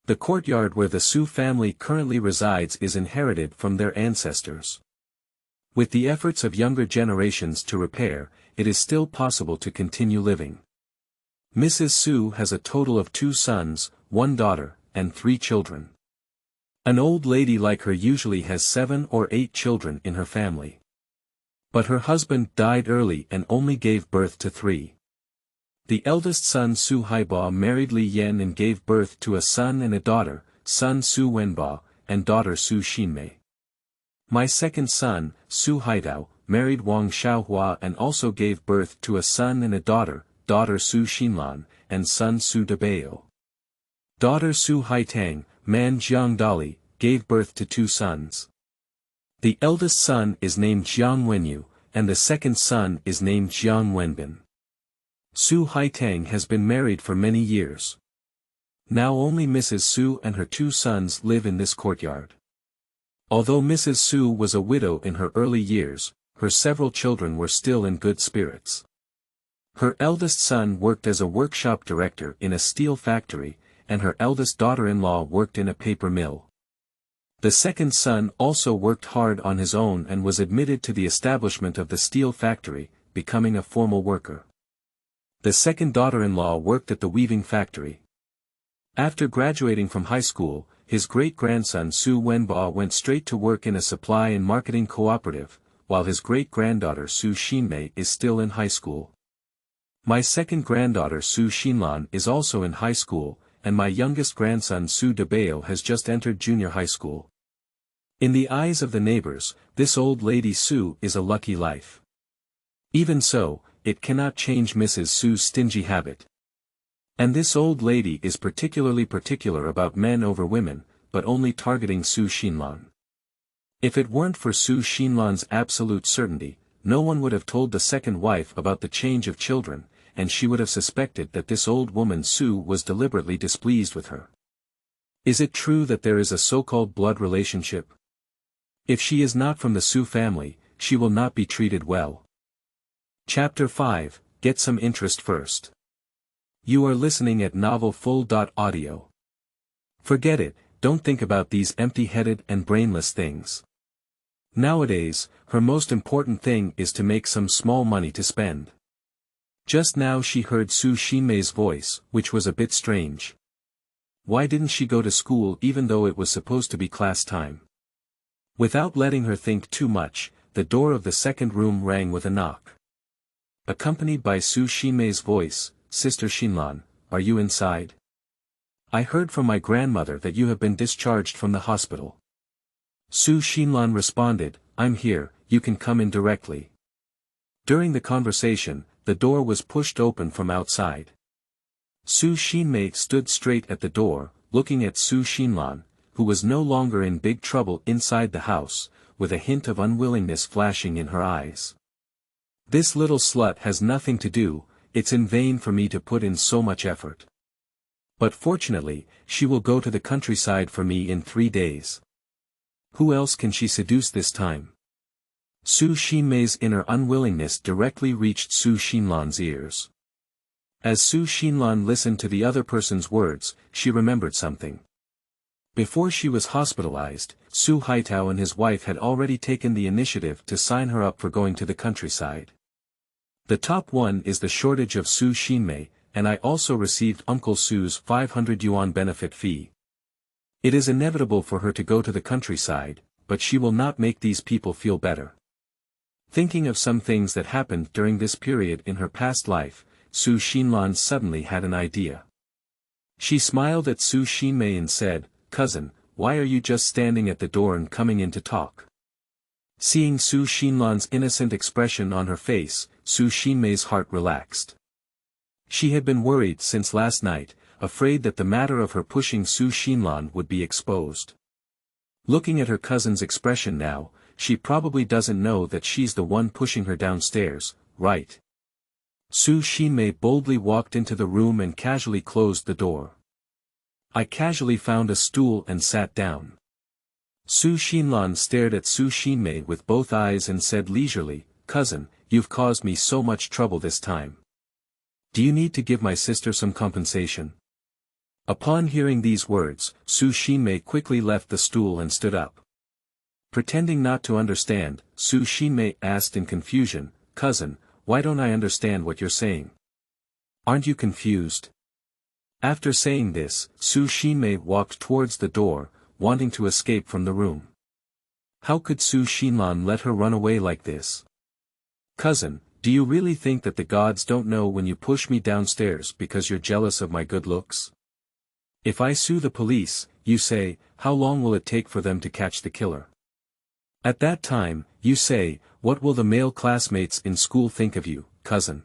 The courtyard where the Su family currently resides is inherited from their ancestors. With the efforts of younger generations to repair, it is still possible to continue living. Mrs. Su has a total of 2 sons, 1 daughter, and 3 children. An old lady like her usually has 7 or 8 children in her family. But her husband died early and only gave birth to 3. The eldest son Su Haiba married Li Yan and gave birth to a son and a daughter, son Su Wenba, and daughter Su Xinmei. My second son, Su Haitao, married Wang Xiaohua and also gave birth to a son and a daughter, daughter Su Xinlan, and son Su Debao. Daughter Su Haitang, man Jiang Dali, gave birth to 2 sons. The eldest son is named Jiang Wenyu, and the second son is named Jiang Wenbin. Su Haitang has been married for many years. Now only Mrs. Su and her 2 sons live in this courtyard. Although Mrs. Su was a widow in her early years, her several children were still in good spirits. Her eldest son worked as a workshop director in a steel factory, and her eldest daughter-in-law worked in a paper mill. The second son also worked hard on his own and was admitted to the establishment of the steel factory, becoming a formal worker. The second daughter-in-law worked at the weaving factory. After graduating from high school, his great-grandson Su Wenba went straight to work in a supply and marketing cooperative, while his great-granddaughter Su Xinmei is still in high school. My second granddaughter Su Xinlan is also in high school, and my youngest grandson Su Debao has just entered junior high school. In the eyes of the neighbors, this old lady Su is a lucky life. Even so, it cannot change Mrs. Su's stingy habit. And this old lady is particularly particular about men over women, but only targeting Su Xinlan. If it weren't for Su Xinlan's absolute certainty, no one would have told the second wife about the change of children, and she would have suspected that this old woman Su was deliberately displeased with her. Is it true that there is a so-called blood relationship? If she is not from the Su family, she will not be treated well. Chapter 5, Get some interest first. You are listening at novelfull.audio. Forget it, don't think about these empty-headed and brainless things. Nowadays, her most important thing is to make some small money to spend. Just now she heard Su Xinmei's voice, which was a bit strange. Why didn't she go to school even though it was supposed to be class time? Without letting her think too much, the door of the second room rang with a knock. Accompanied by Su Xinmei's voice, Sister Xinlan, are you inside? I heard from my grandmother that you have been discharged from the hospital. Su Xinlan responded, I'm here, you can come in directly. During the conversation, the door was pushed open from outside. Su Xinmei stood straight at the door, looking at Su Xinlan, who was no longer in big trouble inside the house, with a hint of unwillingness flashing in her eyes. This little slut has nothing to do, it's in vain for me to put in so much effort. But fortunately, she will go to the countryside for me in 3 days. Who else can she seduce this time? Su Xinmei's inner unwillingness directly reached Su Xinlan's ears. As Su Xinlan listened to the other person's words, she remembered something. Before she was hospitalized, Su Haitao and his wife had already taken the initiative to sign her up for going to the countryside. The top one is the shortage of Su Xinmei, and I also received Uncle Su's 500 yuan benefit fee. It is inevitable for her to go to the countryside, but she will not make these people feel better. Thinking of some things that happened during this period in her past life, Su Xinlan suddenly had an idea. She smiled at Su Xinmei and said, Cousin, why are you just standing at the door and coming in to talk? Seeing Su Xinlan's innocent expression on her face, Su Xinmei's heart relaxed. She had been worried since last night, afraid that the matter of her pushing Su Xinlan would be exposed. Looking at her cousin's expression now, she probably doesn't know that she's the one pushing her downstairs, right? Su Xinmei boldly walked into the room and casually closed the door. I casually found a stool and sat down. Su Xinlan stared at Su Xinmei with both eyes and said leisurely, Cousin, you've caused me so much trouble this time. Do you need to give my sister some compensation? Upon hearing these words, Su Xinmei quickly left the stool and stood up. Pretending not to understand, Su Xinmei asked in confusion, Cousin, why don't I understand what you're saying? Aren't you confused? After saying this, Su Xinmei walked towards the door, wanting to escape from the room. How could Su Xinlan let her run away like this? Cousin, do you really think that the gods don't know when you push me downstairs because you're jealous of my good looks? If I sue the police, you say, how long will it take for them to catch the killer? At that time, you say, what will the male classmates in school think of you, cousin?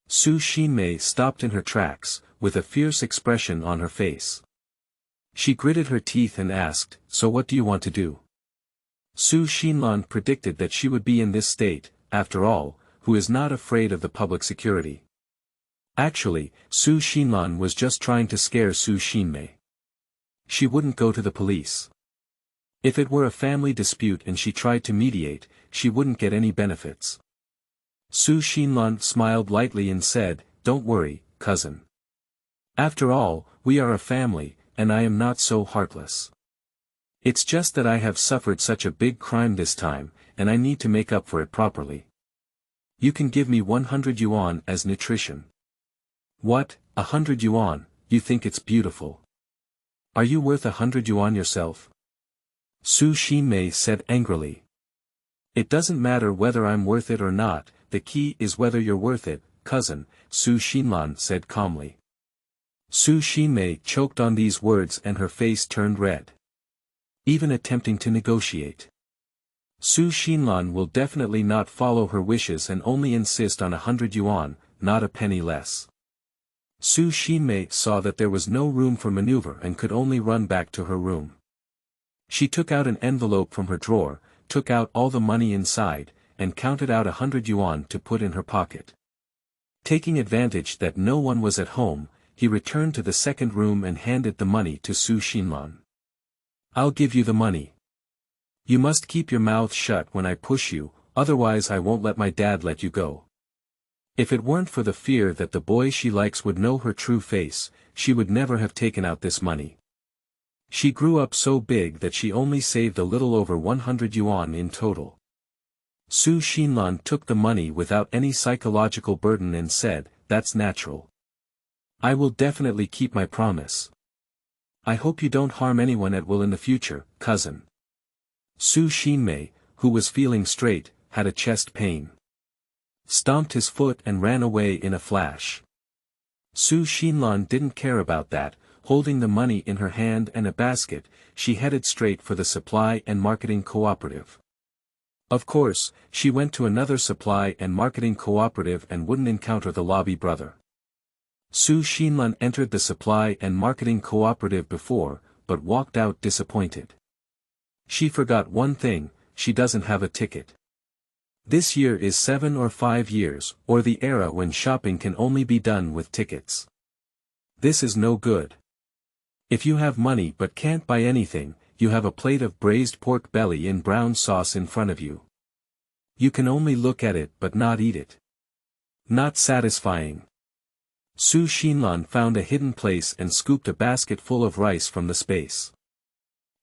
Su Xinmei stopped in her tracks, with a fierce expression on her face. She gritted her teeth and asked, so what do you want to do? Su Xinlan predicted that she would be in this state, after all, who is not afraid of the public security. Actually, Su Xinlan was just trying to scare Su Xinmei. She wouldn't go to the police. If it were a family dispute and she tried to mediate, she wouldn't get any benefits. Su Xinlan smiled lightly and said, don't worry, cousin. After all, we are a family, and I am not so heartless. It's just that I have suffered such a big crime this time, and I need to make up for it properly. You can give me 100 yuan as nutrition. What, 100 yuan, you think it's beautiful? Are you worth 100 yuan yourself? Su Xinmei said angrily. It doesn't matter whether I'm worth it or not, the key is whether you're worth it, cousin, Su Xinlan said calmly. Su Xinmei choked on these words and her face turned red. Even attempting to negotiate. Su Xinlan will definitely not follow her wishes and only insist on 100 yuan, not a penny less. Su Xinmei saw that there was no room for maneuver and could only run back to her room. She took out an envelope from her drawer, took out all the money inside, and counted out 100 yuan to put in her pocket. Taking advantage that no one was at home, he returned to the second room and handed the money to Su Xinlan. I'll give you the money. You must keep your mouth shut when I push you, otherwise I won't let my dad let you go. If it weren't for the fear that the boy she likes would know her true face, she would never have taken out this money. She grew up so big that she only saved a little over 100 yuan in total. Su Xinlan took the money without any psychological burden and said, "That's natural. I will definitely keep my promise. I hope you don't harm anyone at will in the future, cousin." Su Xinmei, who was feeling straight, had a chest pain. Stomped his foot and ran away in a flash. Su Xinlan didn't care about that. Holding the money in her hand and a basket, she headed straight for the supply and marketing cooperative. Of course, she went to another supply and marketing cooperative and wouldn't encounter the lobby brother. Su Xinlan entered the supply and marketing cooperative before, but walked out disappointed. She forgot one thing, she doesn't have a ticket. This year is 7 or 5 years, or the era when shopping can only be done with tickets. This is no good. If you have money but can't buy anything, you have a plate of braised pork belly in brown sauce in front of you. You can only look at it but not eat it. Not satisfying. Su Xinlan found a hidden place and scooped a basket full of rice from the space.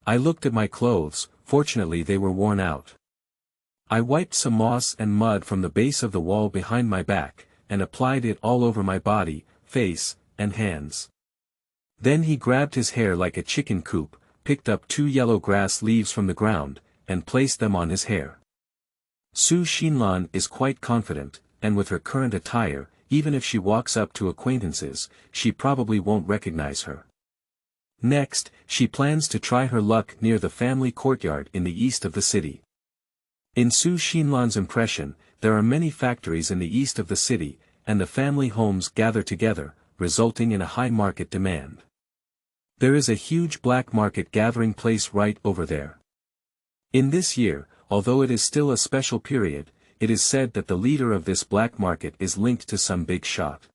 I looked at my clothes, fortunately they were worn out. I wiped some moss and mud from the base of the wall behind my back, and applied it all over my body, face, and hands. Then he grabbed his hair like a chicken coop, picked up 2 yellow grass leaves from the ground, and placed them on his hair. Su Xinlan is quite confident, and with her current attire, even if she walks up to acquaintances, she probably won't recognize her. Next, she plans to try her luck near the family courtyard in the east of the city. In Su Xinlan's impression, there are many factories in the east of the city, and the family homes gather together, resulting in a high market demand. There is a huge black market gathering place right over there. In this year, although it is still a special period, it is said that the leader of this black market is linked to some big shot.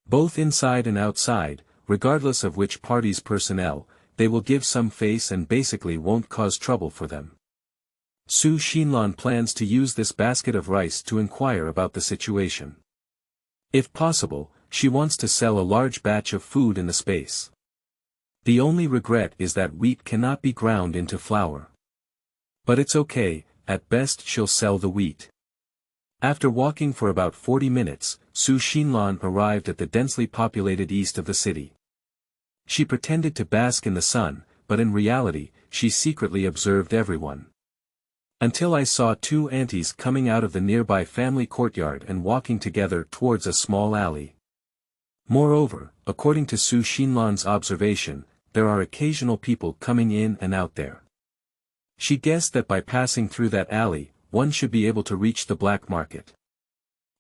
Both inside and outside, regardless of which party's personnel, they will give some face and basically won't cause trouble for them. Su Xinlan plans to use this basket of rice to inquire about the situation. If possible, she wants to sell a large batch of food in the space. The only regret is that wheat cannot be ground into flour. But it's okay, at best she'll sell the wheat. After walking for about 40 minutes, Su Xinlan arrived at the densely populated east of the city. She pretended to bask in the sun, but in reality, she secretly observed everyone. Until I saw 2 aunties coming out of the nearby family courtyard and walking together towards a small alley. Moreover, according to Su Xinlan's observation, there are occasional people coming in and out there. She guessed that by passing through that alley, one should be able to reach the black market.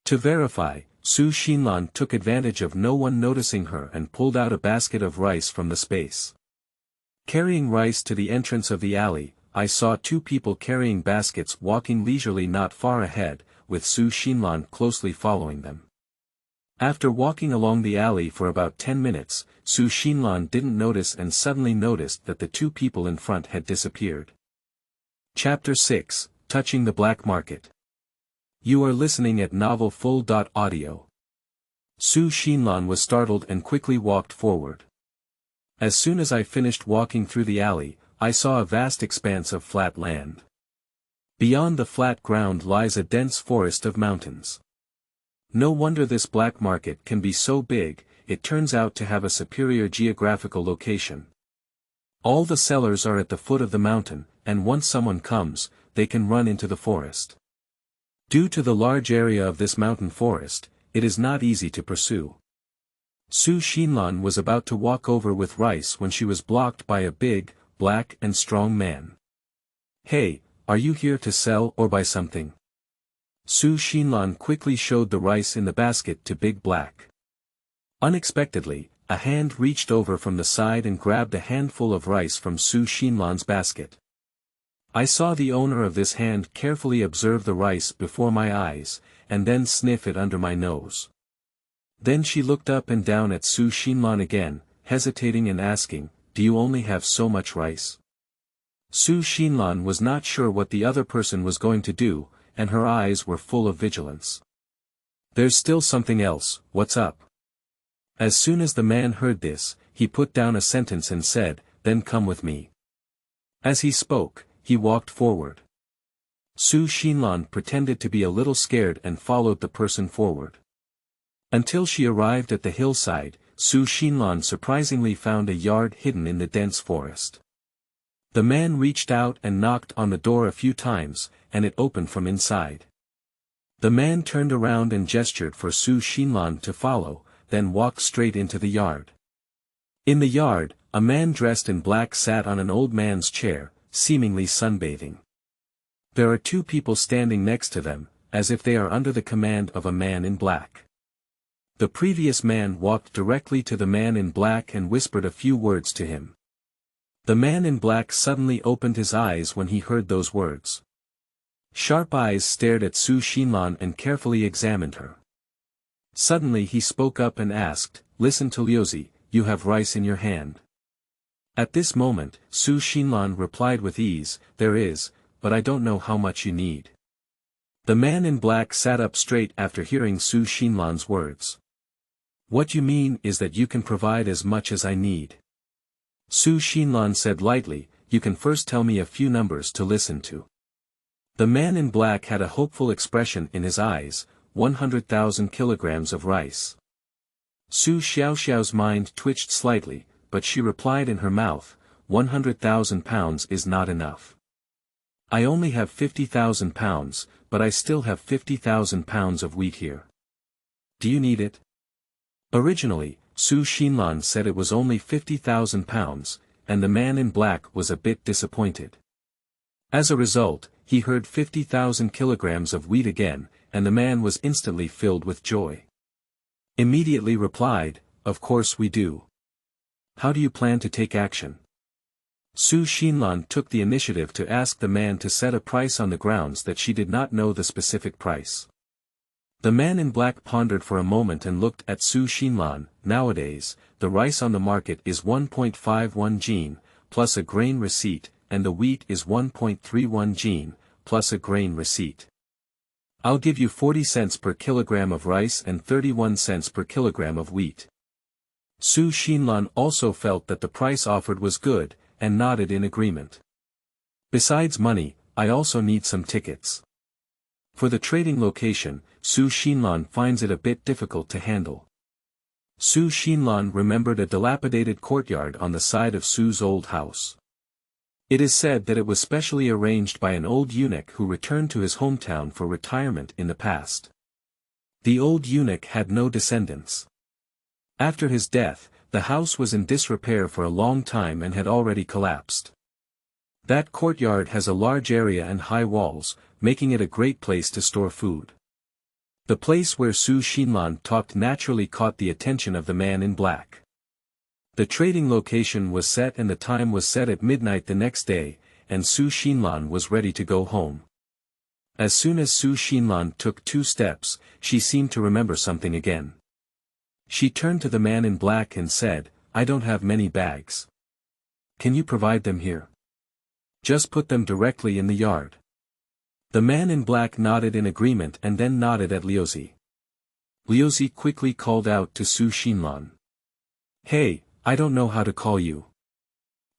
To verify, Su Xinlan took advantage of no one noticing her and pulled out a basket of rice from the space. Carrying rice to the entrance of the alley, I saw 2 people carrying baskets walking leisurely not far ahead, with Su Xinlan closely following them. After walking along the alley for about 10 minutes, Su Xinlan didn't notice and suddenly noticed that the 2 people in front had disappeared. Chapter 6, Touching the Black Market. You are listening at Novel Full.audio. Su Xinlan was startled and quickly walked forward. As soon as I finished walking through the alley, I saw a vast expanse of flat land. Beyond the flat ground lies a dense forest of mountains. No wonder this black market can be so big, it turns out to have a superior geographical location. All the sellers are at the foot of the mountain, and once someone comes, they can run into the forest. Due to the large area of this mountain forest, it is not easy to pursue. Su Xinlan was about to walk over with rice when she was blocked by a big, black and strong man. "Hey, are you here to sell or buy something?" Su Xinlan quickly showed the rice in the basket to Big Black. Unexpectedly, a hand reached over from the side and grabbed a handful of rice from Su Xinlan's basket. I saw the owner of this hand carefully observe the rice before my eyes, and then sniff it under my nose. Then she looked up and down at Su Xinlan again, hesitating and asking, "Do you only have so much rice?" Su Xinlan was not sure what the other person was going to do, and her eyes were full of vigilance. "There's still something else, what's up?" As soon as the man heard this, he put down a sentence and said, "Then come with me." As he spoke, he walked forward. Su Xinlan pretended to be a little scared and followed the person forward. Until she arrived at the hillside, Su Xinlan surprisingly found a yard hidden in the dense forest. The man reached out and knocked on the door a few times, and it opened from inside. The man turned around and gestured for Su Xinlan to follow, then walked straight into the yard. In the yard, a man dressed in black sat on an old man's chair, seemingly sunbathing. There are two people standing next to them, as if they are under the command of a man in black. The previous man walked directly to the man in black and whispered a few words to him. The man in black suddenly opened his eyes when he heard those words. Sharp eyes stared at Su Xinlan and carefully examined her. Suddenly he spoke up and asked, "Listen to Liuzi, you have rice in your hand." At this moment, Su Xinlan replied with ease, "There is, but I don't know how much you need." The man in black sat up straight after hearing Su Xinlan's words. "What you mean is that you can provide as much as I need." Su Xinlan said lightly, "You can first tell me a few numbers to listen to." The man in black had a hopeful expression in his eyes, 100,000 kilograms of rice. Su Xiaoxiao's mind twitched slightly, but she replied in her mouth, 100,000 pounds is not enough. I only have 50,000 pounds, but I still have 50,000 pounds of wheat here. Do you need it? Originally, Su Xinlan said it was only 50,000 pounds, and the man in black was a bit disappointed. As a result, he heard 50,000 kilograms of wheat again, and the man was instantly filled with joy. Immediately replied, "Of course we do. How do you plan to take action?" Su Xinlan took the initiative to ask the man to set a price on the grounds that she did not know the specific price. The man in black pondered for a moment and looked at Su Xinlan. Nowadays, the rice on the market is 1.51 jin, plus a grain receipt, and the wheat is 1.31 jin, plus a grain receipt. I'll give you 40 cents per kilogram of rice and 31 cents per kilogram of wheat. Su Xinlan also felt that the price offered was good, and nodded in agreement. Besides money, I also need some tickets. For the trading location, Su Xinlan finds it a bit difficult to handle. Su Xinlan remembered a dilapidated courtyard on the side of Su's old house. It is said that it was specially arranged by an old eunuch who returned to his hometown for retirement in the past. The old eunuch had no descendants. After his death, the house was in disrepair for a long time and had already collapsed. That courtyard has a large area and high walls, making it a great place to store food. The place where Su Xinlan talked naturally caught the attention of the man in black. The trading location was set and the time was set at midnight the next day, and Su Xinlan was ready to go home. As soon as Su Xinlan took 2 steps, she seemed to remember something again. She turned to the man in black and said, "I don't have many bags. Can you provide them here? Just put them directly in the yard." The man in black nodded in agreement and then nodded at Liuzi. Liuzi quickly called out to Su Xinlan. "Hey, I don't know how to call you.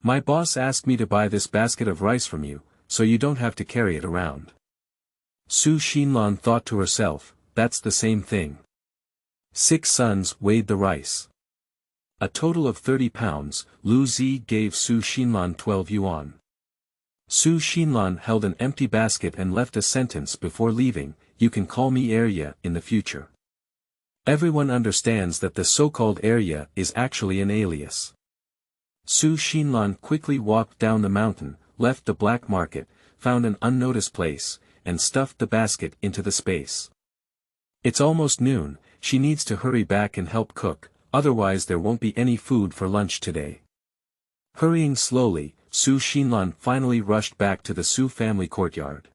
My boss asked me to buy this basket of rice from you, so you don't have to carry it around." Su Xinlan thought to herself, that's the same thing. 6 sons weighed the rice. A total of 30 pounds, Lu Zi gave Su Xinlan 12 yuan. Su Xinlan held an empty basket and left a sentence before leaving, "You can call me Arya in the future." Everyone understands that the so-called area is actually an alias. Su Xinlan quickly walked down the mountain, left the black market, found an unnoticed place, and stuffed the basket into the space. It's almost noon, she needs to hurry back and help cook, otherwise there won't be any food for lunch today. Hurrying slowly, Su Xinlan finally rushed back to the Su family courtyard.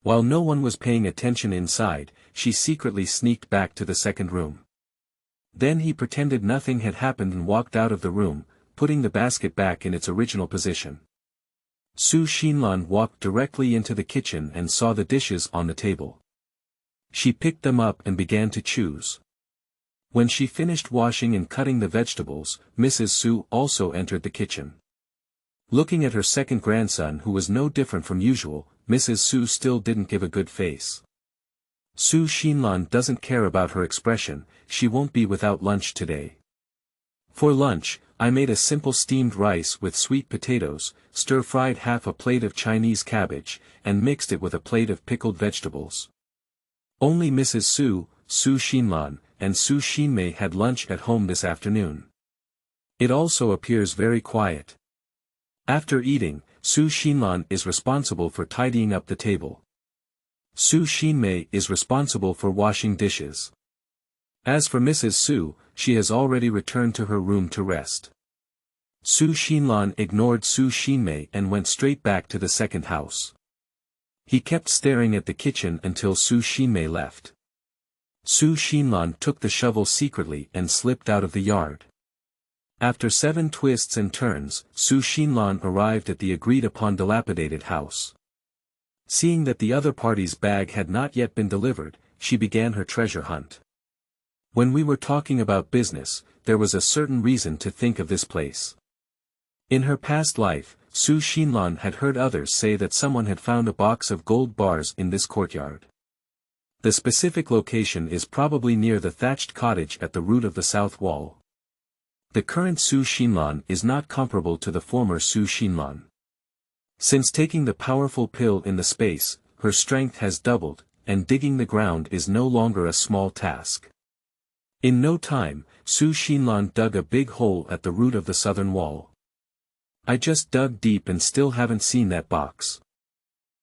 While no one was paying attention inside, she secretly sneaked back to the second room. Then he pretended nothing had happened and walked out of the room, putting the basket back in its original position. Su Xinlan walked directly into the kitchen and saw the dishes on the table. She picked them up and began to choose. When she finished washing and cutting the vegetables, Mrs. Su also entered the kitchen. Looking at her second grandson who was no different from usual, Mrs. Su still didn't give a good face. Su Xinlan doesn't care about her expression, she won't be without lunch today. For lunch, I made a simple steamed rice with sweet potatoes, stir-fried half a plate of Chinese cabbage, and mixed it with a plate of pickled vegetables. Only Mrs. Su, Su Xinlan, and Su Xinmei had lunch at home this afternoon. It also appears very quiet. After eating, Su Xinlan is responsible for tidying up the table. Su Xinmei is responsible for washing dishes. As for Mrs. Su, she has already returned to her room to rest. Su Xinlan ignored Su Xinmei and went straight back to the second house. He kept staring at the kitchen until Su Xinmei left. Su Xinlan took the shovel secretly and slipped out of the yard. After 7 twists and turns, Su Xinlan arrived at the agreed-upon dilapidated house. Seeing that the other party's bag had not yet been delivered, she began her treasure hunt. When we were talking about business, there was a certain reason to think of this place. In her past life, Su Xinlan had heard others say that someone had found a box of gold bars in this courtyard. The specific location is probably near the thatched cottage at the root of the south wall. The current Su Xinlan is not comparable to the former Su Xinlan. Since taking the powerful pill in the space, her strength has doubled, and digging the ground is no longer a small task. In no time, Su Xinlan dug a big hole at the root of the southern wall. I just dug deep and still haven't seen that box.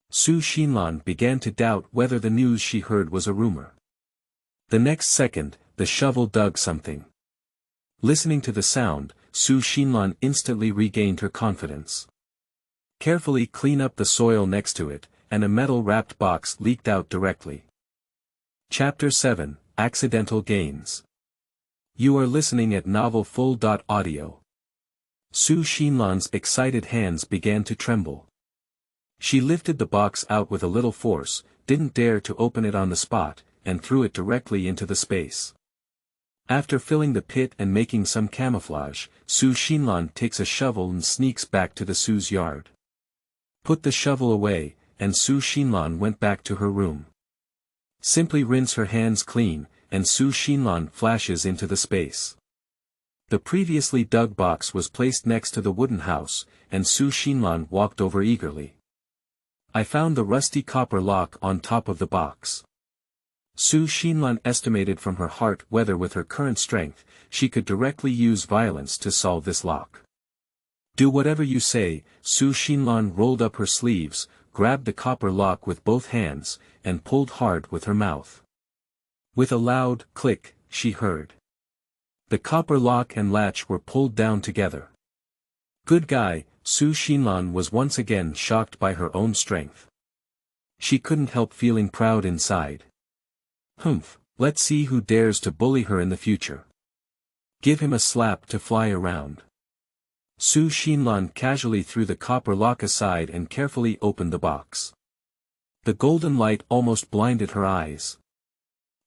Su Xinlan began to doubt whether the news she heard was a rumor. The next second, the shovel dug something. Listening to the sound, Su Xinlan instantly regained her confidence. Carefully clean up the soil next to it, and a metal-wrapped box leaked out directly. Chapter 7, Accidental Gains. You are listening at novelfull.audio. Su Xinlan's excited hands began to tremble. She lifted the box out with a little force, didn't dare to open it on the spot, and threw it directly into the space. After filling the pit and making some camouflage, Su Xinlan takes a shovel and sneaks back to the Su's yard. Put the shovel away, and Su Xinlan went back to her room. Simply rinse her hands clean, and Su Xinlan flashes into the space. The previously dug box was placed next to the wooden house, and Su Xinlan walked over eagerly. I found the rusty copper lock on top of the box. Su Xinlan estimated from her heart whether with her current strength, she could directly use violence to solve this lock. Do whatever you say. Su Xinlan rolled up her sleeves, grabbed the copper lock with both hands, and pulled hard with her mouth. With a loud click, she heard. The copper lock and latch were pulled down together. Good guy, Su Xinlan was once again shocked by her own strength. She couldn't help feeling proud inside. Humph, let's see who dares to bully her in the future. Give him a slap to fly around. Su Xinlan casually threw the copper lock aside and carefully opened the box. The golden light almost blinded her eyes.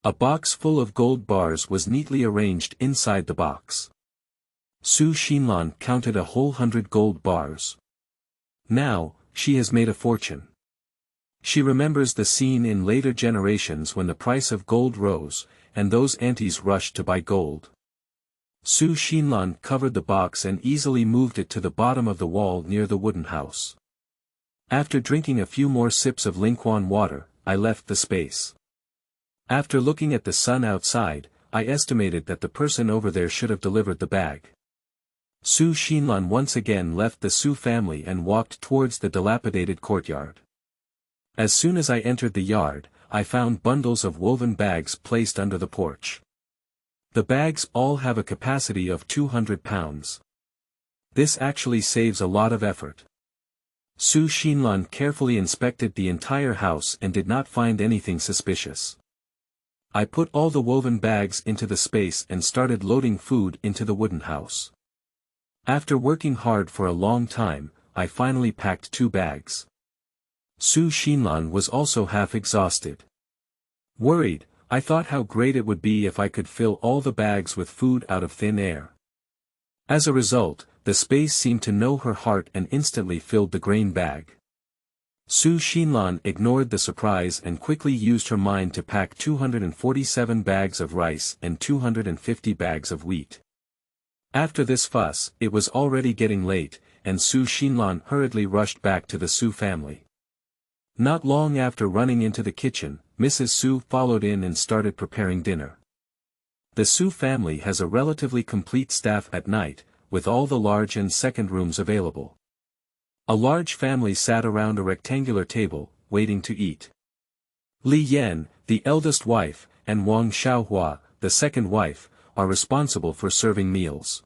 A box full of gold bars was neatly arranged inside the box. Su Xinlan counted a whole 100 gold bars. Now, she has made a fortune. She remembers the scene in later generations when the price of gold rose, and those aunties rushed to buy gold. Su Xinlan covered the box and easily moved it to the bottom of the wall near the wooden house. After drinking a few more sips of Lingquan water, I left the space. After looking at the sun outside, I estimated that the person over there should have delivered the bag. Su Xinlan once again left the Su family and walked towards the dilapidated courtyard. As soon as I entered the yard, I found bundles of woven bags placed under the porch. The bags all have a capacity of 200 pounds. This actually saves a lot of effort. Su Xinlan carefully inspected the entire house and did not find anything suspicious. I put all the woven bags into the space and started loading food into the wooden house. After working hard for a long time, I finally packed 2 bags. Su Xinlan was also half exhausted. Worried, I thought how great it would be if I could fill all the bags with food out of thin air. As a result, the space seemed to know her heart and instantly filled the grain bag. Su Xinlan ignored the surprise and quickly used her mind to pack 247 bags of rice and 250 bags of wheat. After this fuss, it was already getting late, and Su Xinlan hurriedly rushed back to the Su family. Not long after running into the kitchen, Mrs. Su followed in and started preparing dinner. The Su family has a relatively complete staff at night, with all the large and second rooms available. A large family sat around a rectangular table, waiting to eat. Li Yan, the eldest wife, and Wang Xiaohua, the second wife, are responsible for serving meals.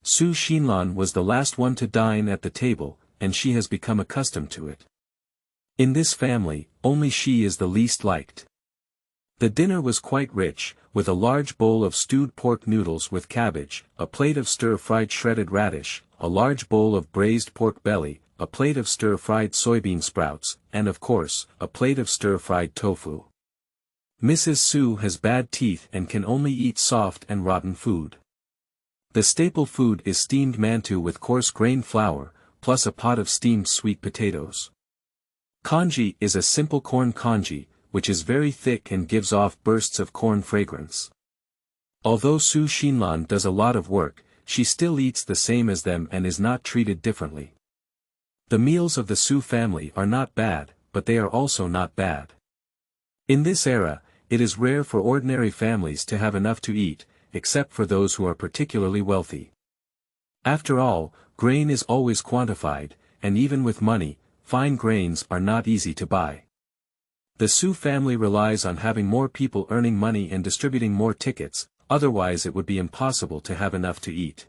Su Xinlan was the last one to dine at the table, and she has become accustomed to it. In this family, only she is the least liked. The dinner was quite rich, with a large bowl of stewed pork noodles with cabbage, a plate of stir-fried shredded radish, a large bowl of braised pork belly, a plate of stir-fried soybean sprouts, and of course, a plate of stir-fried tofu. Mrs. Su has bad teeth and can only eat soft and rotten food. The staple food is steamed mantou with coarse grain flour, plus a pot of steamed sweet potatoes. Congee is a simple corn congee, which is very thick and gives off bursts of corn fragrance. Although Su Xinlan does a lot of work, she still eats the same as them and is not treated differently. The meals of the Su family are not bad, but they are also not bad. In this era, it is rare for ordinary families to have enough to eat, except for those who are particularly wealthy. After all, grain is always quantified, and even with money, fine grains are not easy to buy. The Su family relies on having more people earning money and distributing more tickets, otherwise it would be impossible to have enough to eat.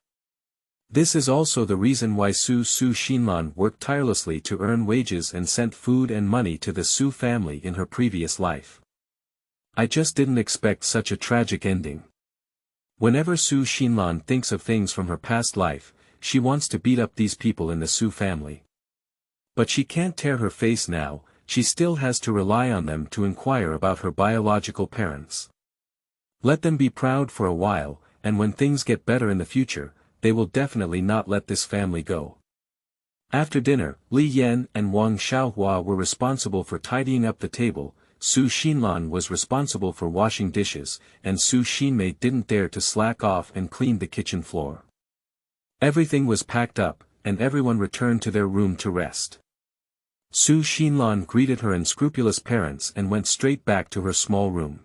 This is also the reason why Su Xinlan worked tirelessly to earn wages and sent food and money to the Su family in her previous life. I just didn't expect such a tragic ending. Whenever Su Xinlan thinks of things from her past life, she wants to beat up these people in the Su family. But she can't tear her face now, she still has to rely on them to inquire about her biological parents. Let them be proud for a while, and when things get better in the future, they will definitely not let this family go. After dinner, Li Yan and Wang Xiaohua were responsible for tidying up the table, Su Xinlan was responsible for washing dishes, and Su Xinmei didn't dare to slack off and cleaned the kitchen floor. Everything was packed up, and everyone returned to their room to rest. Su Xinlan greeted her unscrupulous parents and went straight back to her small room.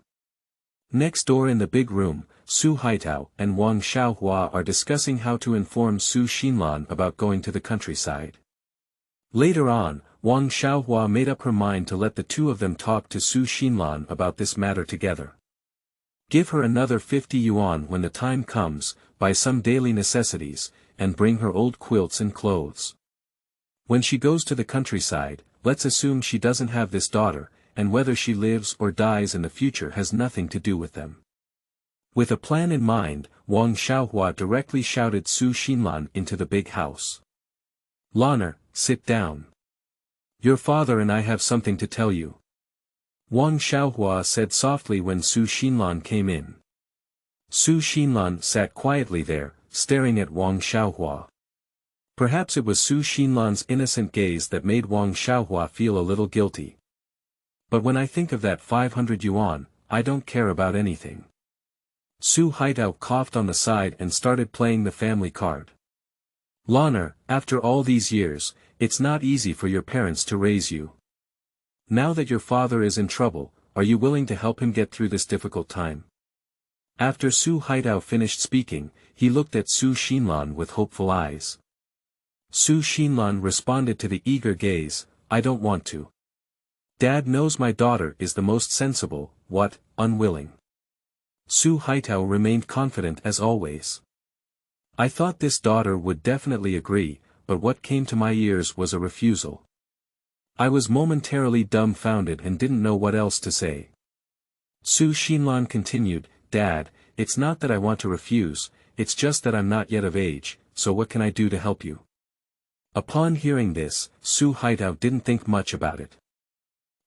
Next door in the big room, Su Haitao and Wang Xiaohua are discussing how to inform Su Xinlan about going to the countryside. Later on, Wang Xiaohua made up her mind to let the two of them talk to Su Xinlan about this matter together. Give her another 50 yuan when the time comes, buy some daily necessities, and bring her old quilts and clothes. When she goes to the countryside, let's assume she doesn't have this daughter, and whether she lives or dies in the future has nothing to do with them. With a plan in mind, Wang Xiaohua directly shouted Su Xinlan into the big house. "Lanner, sit down. Your father and I have something to tell you," Wang Xiaohua said softly when Su Xinlan came in. Su Xinlan sat quietly there, staring at Wang Xiaohua. Perhaps it was Su Xinlan's innocent gaze that made Wang Xiaohua feel a little guilty. But when I think of that 500 yuan, I don't care about anything. Su Haitao coughed on the side and started playing the family card. "Lanner, after all these years, it's not easy for your parents to raise you. Now that your father is in trouble, are you willing to help him get through this difficult time?" After Su Haitao finished speaking, he looked at Su Xinlan with hopeful eyes. Su Xinlan responded to the eager gaze, "I don't want to. Dad knows my daughter is the most sensible, unwilling." Su Haitao remained confident as always. "I thought this daughter would definitely agree, but what came to my ears was a refusal." I was momentarily dumbfounded and didn't know what else to say. Su Xinlan continued, "Dad, it's not that I want to refuse, it's just that I'm not yet of age, so what can I do to help you?" Upon hearing this, Su Haitao didn't think much about it.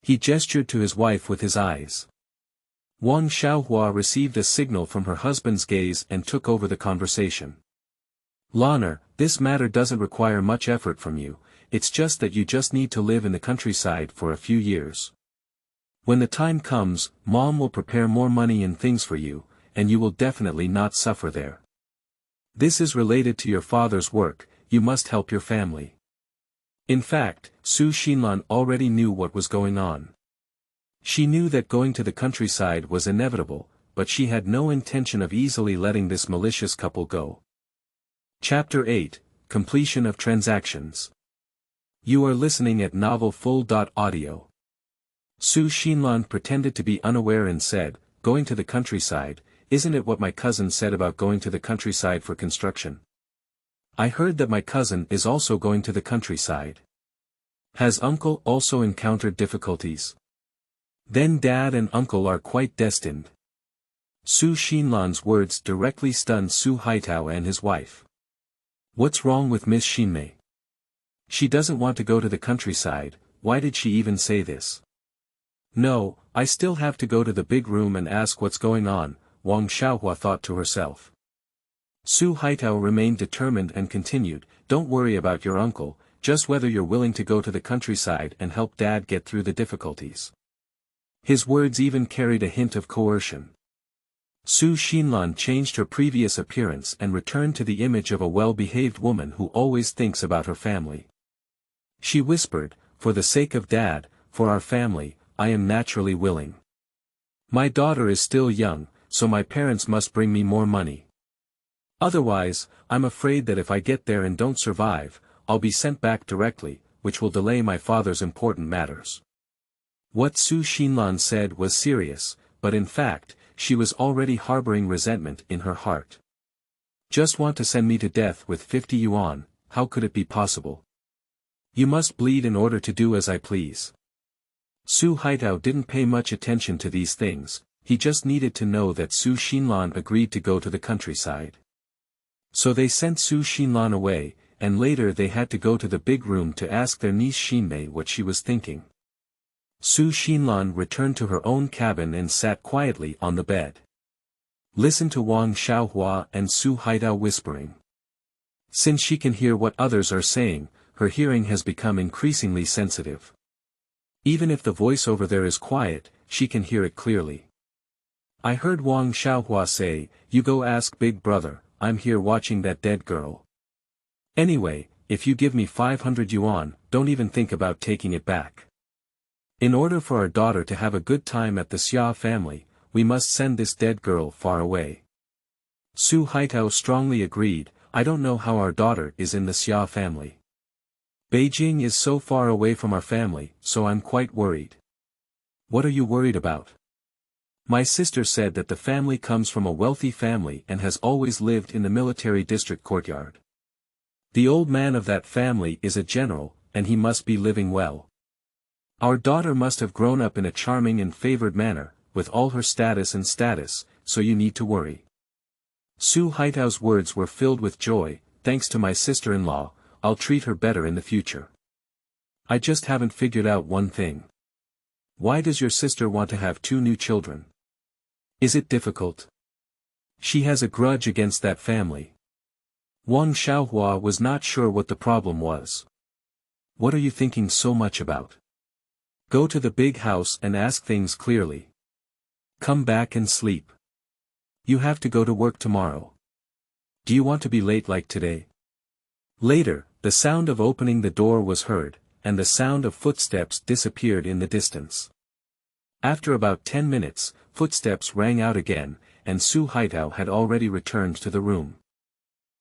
He gestured to his wife with his eyes. Wang Xiaohua received a signal from her husband's gaze and took over the conversation. "Lanner, this matter doesn't require much effort from you, it's just that you just need to live in the countryside for a few years. When the time comes, Mom will prepare more money and things for you, and you will definitely not suffer there. This is related to your father's work, you must help your family." In fact, Su Xinlan already knew what was going on. She knew that going to the countryside was inevitable, but she had no intention of easily letting this malicious couple go. Chapter 8, Completion of Transactions. You are listening at Novel Full.audio. Su Xinlan pretended to be unaware and said, "Going to the countryside, isn't it what my cousin said about going to the countryside for construction? I heard that my cousin is also going to the countryside. Has Uncle also encountered difficulties? Then Dad and Uncle are quite destined." Su Xinlan's words directly stunned Su Haitao and his wife. "What's wrong with Miss Xinmei? She doesn't want to go to the countryside, why did she even say this?" "No, I still have to go to the big room and ask what's going on," Wang Xiaohua thought to herself. Su Haitao remained determined and continued, "Don't worry about your uncle, just whether you're willing to go to the countryside and help Dad get through the difficulties." His words even carried a hint of coercion. Su Xinlan changed her previous appearance and returned to the image of a well-behaved woman who always thinks about her family. She whispered, "For the sake of Dad, for our family, I am naturally willing. My daughter is still young, so my parents must bring me more money. Otherwise, I'm afraid that if I get there and don't survive, I'll be sent back directly, which will delay my father's important matters." What Su Xinlan said was serious, but in fact, she was already harboring resentment in her heart. "Just want to send me to death with 50 yuan, how could it be possible? You must bleed in order to do as I please." Su Haitao didn't pay much attention to these things, he just needed to know that Su Xinlan agreed to go to the countryside. So they sent Su Xinlan away, and later they had to go to the big room to ask their niece Xinmei what she was thinking. Su Xinlan returned to her own cabin and sat quietly on the bed. Listen to Wang Xiaohua and Su Haitao whispering. Since she can hear what others are saying, her hearing has become increasingly sensitive. Even if the voice over there is quiet, she can hear it clearly. "I heard Wang Xiaohua say, you go ask Big Brother, I'm here watching that dead girl. Anyway, if you give me 500 yuan, don't even think about taking it back. In order for our daughter to have a good time at the Xia family, we must send this dead girl far away." Su Haitao strongly agreed, "I don't know how our daughter is in the Xia family. Beijing is so far away from our family, so I'm quite worried." "What are you worried about?" "My sister said that the family comes from a wealthy family and has always lived in the military district courtyard. The old man of that family is a general, and he must be living well. Our daughter must have grown up in a charming and favored manner, with all her status, so you need to worry." Su Haitao's words were filled with joy. "Thanks to my sister-in-law, I'll treat her better in the future. I just haven't figured out one thing. Why does your sister want to have 2 new children? Is it difficult? She has a grudge against that family." Wang Xiaohua was not sure what the problem was. "What are you thinking so much about? Go to the big house and ask things clearly. Come back and sleep. You have to go to work tomorrow. Do you want to be late like today?" Later, the sound of opening the door was heard, and the sound of footsteps disappeared in the distance. After about 10 minutes, footsteps rang out again, and Su Haitao had already returned to the room.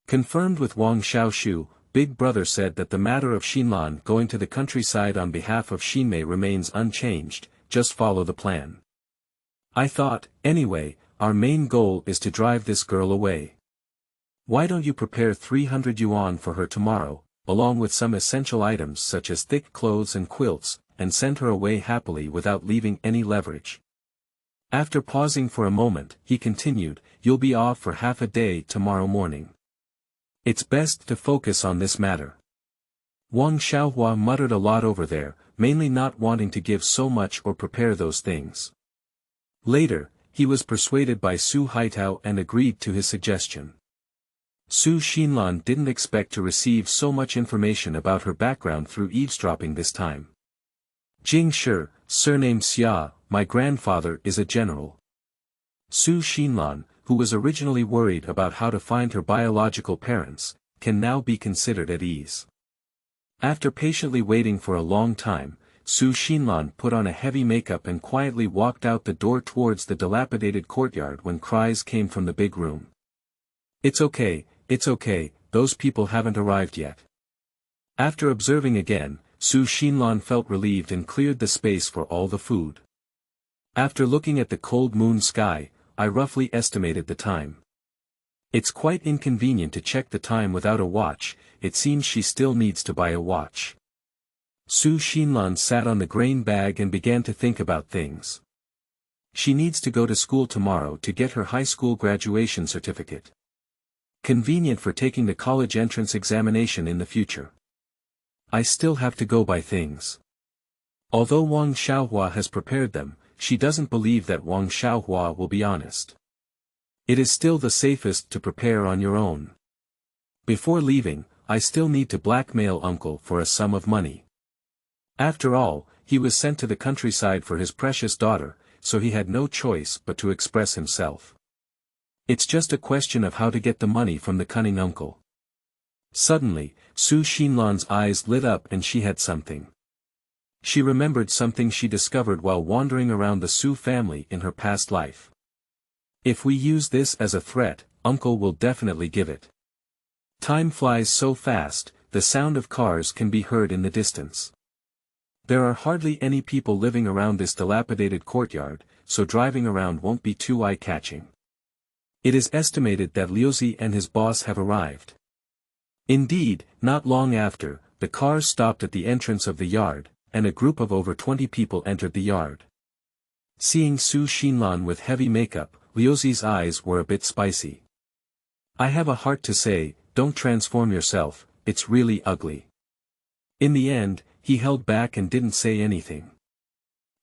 Confirmed with Wang Xiaoshu, Big Brother said that the matter of Xinlan going to the countryside on behalf of Xinmei remains unchanged, just follow the plan. I thought, anyway, our main goal is to drive this girl away. Why don't you prepare 300 yuan for her tomorrow, along with some essential items such as thick clothes and quilts, and send her away happily without leaving any leverage. After pausing for a moment, he continued, you'll be off for half a day tomorrow morning. It's best to focus on this matter. Wang Xiaohua muttered a lot over there, mainly not wanting to give so much or prepare those things. Later, he was persuaded by Su Haitao and agreed to his suggestion. Su Xinlan didn't expect to receive so much information about her background through eavesdropping this time. Jing Shi, surname Xia, my grandfather is a general. Su Xinlan, who was originally worried about how to find her biological parents, can now be considered at ease. After patiently waiting for a long time, Su Xinlan put on a heavy makeup and quietly walked out the door towards the dilapidated courtyard when cries came from the big room. It's okay, those people haven't arrived yet. After observing again, Su Xinlan felt relieved and cleared the space for all the food. After looking at the cold moon sky, I roughly estimated the time. It's quite inconvenient to check the time without a watch, it seems she still needs to buy a watch. Su Xinlan sat on the grain bag and began to think about things. She needs to go to school tomorrow to get her high school graduation certificate. Convenient for taking the college entrance examination in the future. I still have to go buy things. Although Wang Xiaohua has prepared them, she doesn't believe that Wang Xiaohua will be honest. It is still the safest to prepare on your own. Before leaving, I still need to blackmail uncle for a sum of money. After all, he was sent to the countryside for his precious daughter, so he had no choice but to express himself. It's just a question of how to get the money from the cunning uncle. Suddenly, Su Xinlan's eyes lit up and she had something. She remembered something she discovered while wandering around the Su family in her past life. If we use this as a threat, uncle will definitely give it. Time flies so fast, the sound of cars can be heard in the distance. There are hardly any people living around this dilapidated courtyard, so driving around won't be too eye-catching. It is estimated that Liuzi and his boss have arrived. Indeed, not long after, the cars stopped at the entrance of the yard, and a group of over 20 people entered the yard. Seeing Su Xinlan with heavy makeup, Liuzi's eyes were a bit spicy. I have a heart to say, don't transform yourself, it's really ugly. In the end, he held back and didn't say anything.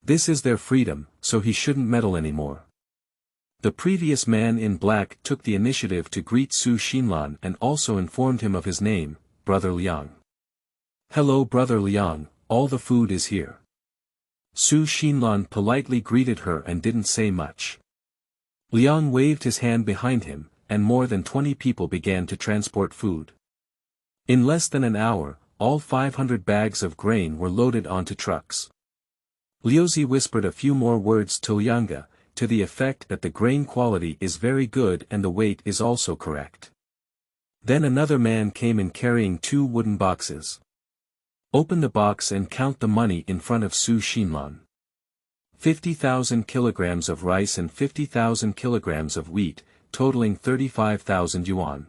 This is their freedom, so he shouldn't meddle anymore. The previous man in black took the initiative to greet Su Xinlan and also informed him of his name, Brother Liang. Hello Brother Liang, all the food is here. Su Xinlan politely greeted her and didn't say much. Liang waved his hand behind him, and more than 20 people began to transport food. In less than an hour, all 500 bags of grain were loaded onto trucks. Liuzi whispered a few more words to Lianga, to the effect that the grain quality is very good and the weight is also correct. Then another man came in carrying 2 wooden boxes. Open the box and count the money in front of Su Xinlan. 50,000 kilograms of rice and 50,000 kilograms of wheat, totaling 35,000 yuan.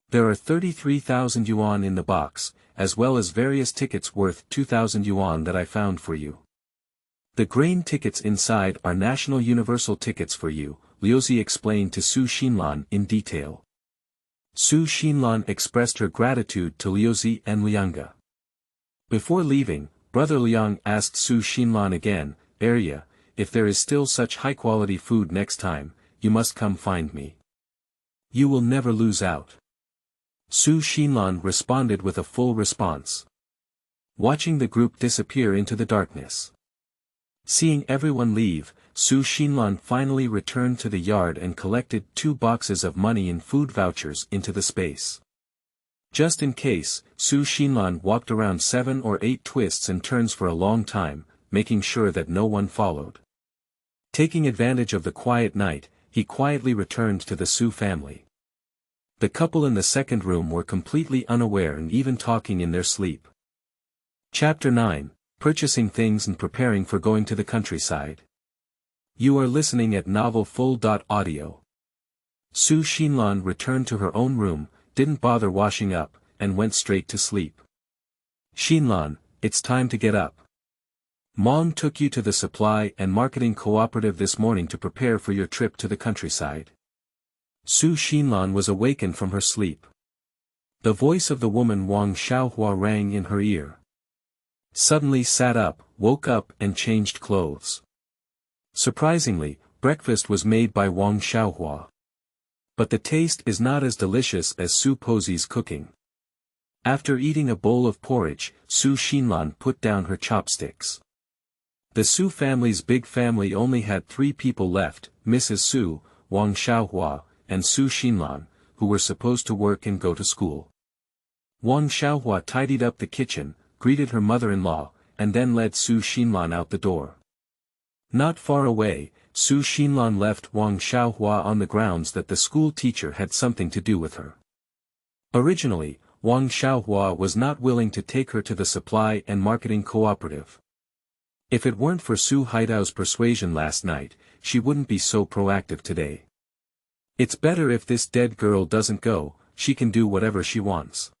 There are 33,000 yuan in the box, as well as various tickets worth 2,000 yuan that I found for you. The grain tickets inside are national universal tickets for you, Liuzi explained to Su Xinlan in detail. Su Xinlan expressed her gratitude to Liuzi and Lianga. Before leaving, Brother Liang asked Su Xinlan again, Arya, if there is still such high-quality food next time, you must come find me. You will never lose out. Su Xinlan responded with a full response. Watching the group disappear into the darkness. Seeing everyone leave, Su Xinlan finally returned to the yard and collected 2 boxes of money and food vouchers into the space. Just in case, Su Xinlan walked around 7 or 8 twists and turns for a long time, making sure that no one followed. Taking advantage of the quiet night, he quietly returned to the Su family. The couple in the second room were completely unaware and even talking in their sleep. Chapter 9, Purchasing Things and Preparing for Going to the Countryside. You are listening at Novel Full.audio. Su Xinlan returned to her own room, didn't bother washing up, and went straight to sleep. Xinlan, it's time to get up. Mom took you to the supply and marketing cooperative this morning to prepare for your trip to the countryside. Su Xinlan was awakened from her sleep. The voice of the woman Wang Xiaohua rang in her ear. Suddenly sat up, woke up and changed clothes. Surprisingly, breakfast was made by Wang Xiaohua. But the taste is not as delicious as Su Posey's cooking. After eating a bowl of porridge, Su Xinlan put down her chopsticks. The Su family's big family only had 3 people left, Mrs. Su, Wang Xiaohua, and Su Xinlan, who were supposed to work and go to school. Wang Xiaohua tidied up the kitchen, greeted her mother-in-law, and then led Su Xinlan out the door. Not far away, Su Xinlan left Wang Xiaohua on the grounds that the school teacher had something to do with her. Originally, Wang Xiaohua was not willing to take her to the supply and marketing cooperative. If it weren't for Su Haidao's persuasion last night, she wouldn't be so proactive today. It's better if this dead girl doesn't go, she can do whatever she wants.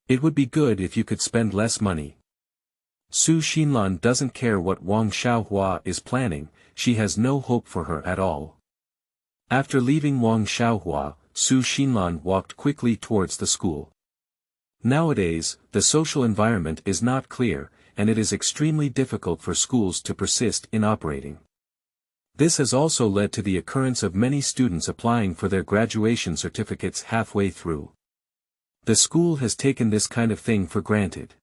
It would be good if you could spend less money. Su Xinlan doesn't care what Wang Xiaohua is planning, she has no hope for her at all. After leaving Wang Xiaohua, Su Xinlan walked quickly towards the school. Nowadays, the social environment is not clear, and it is extremely difficult for schools to persist in operating. This has also led to the occurrence of many students applying for their graduation certificates halfway through. The school has taken this kind of thing for granted.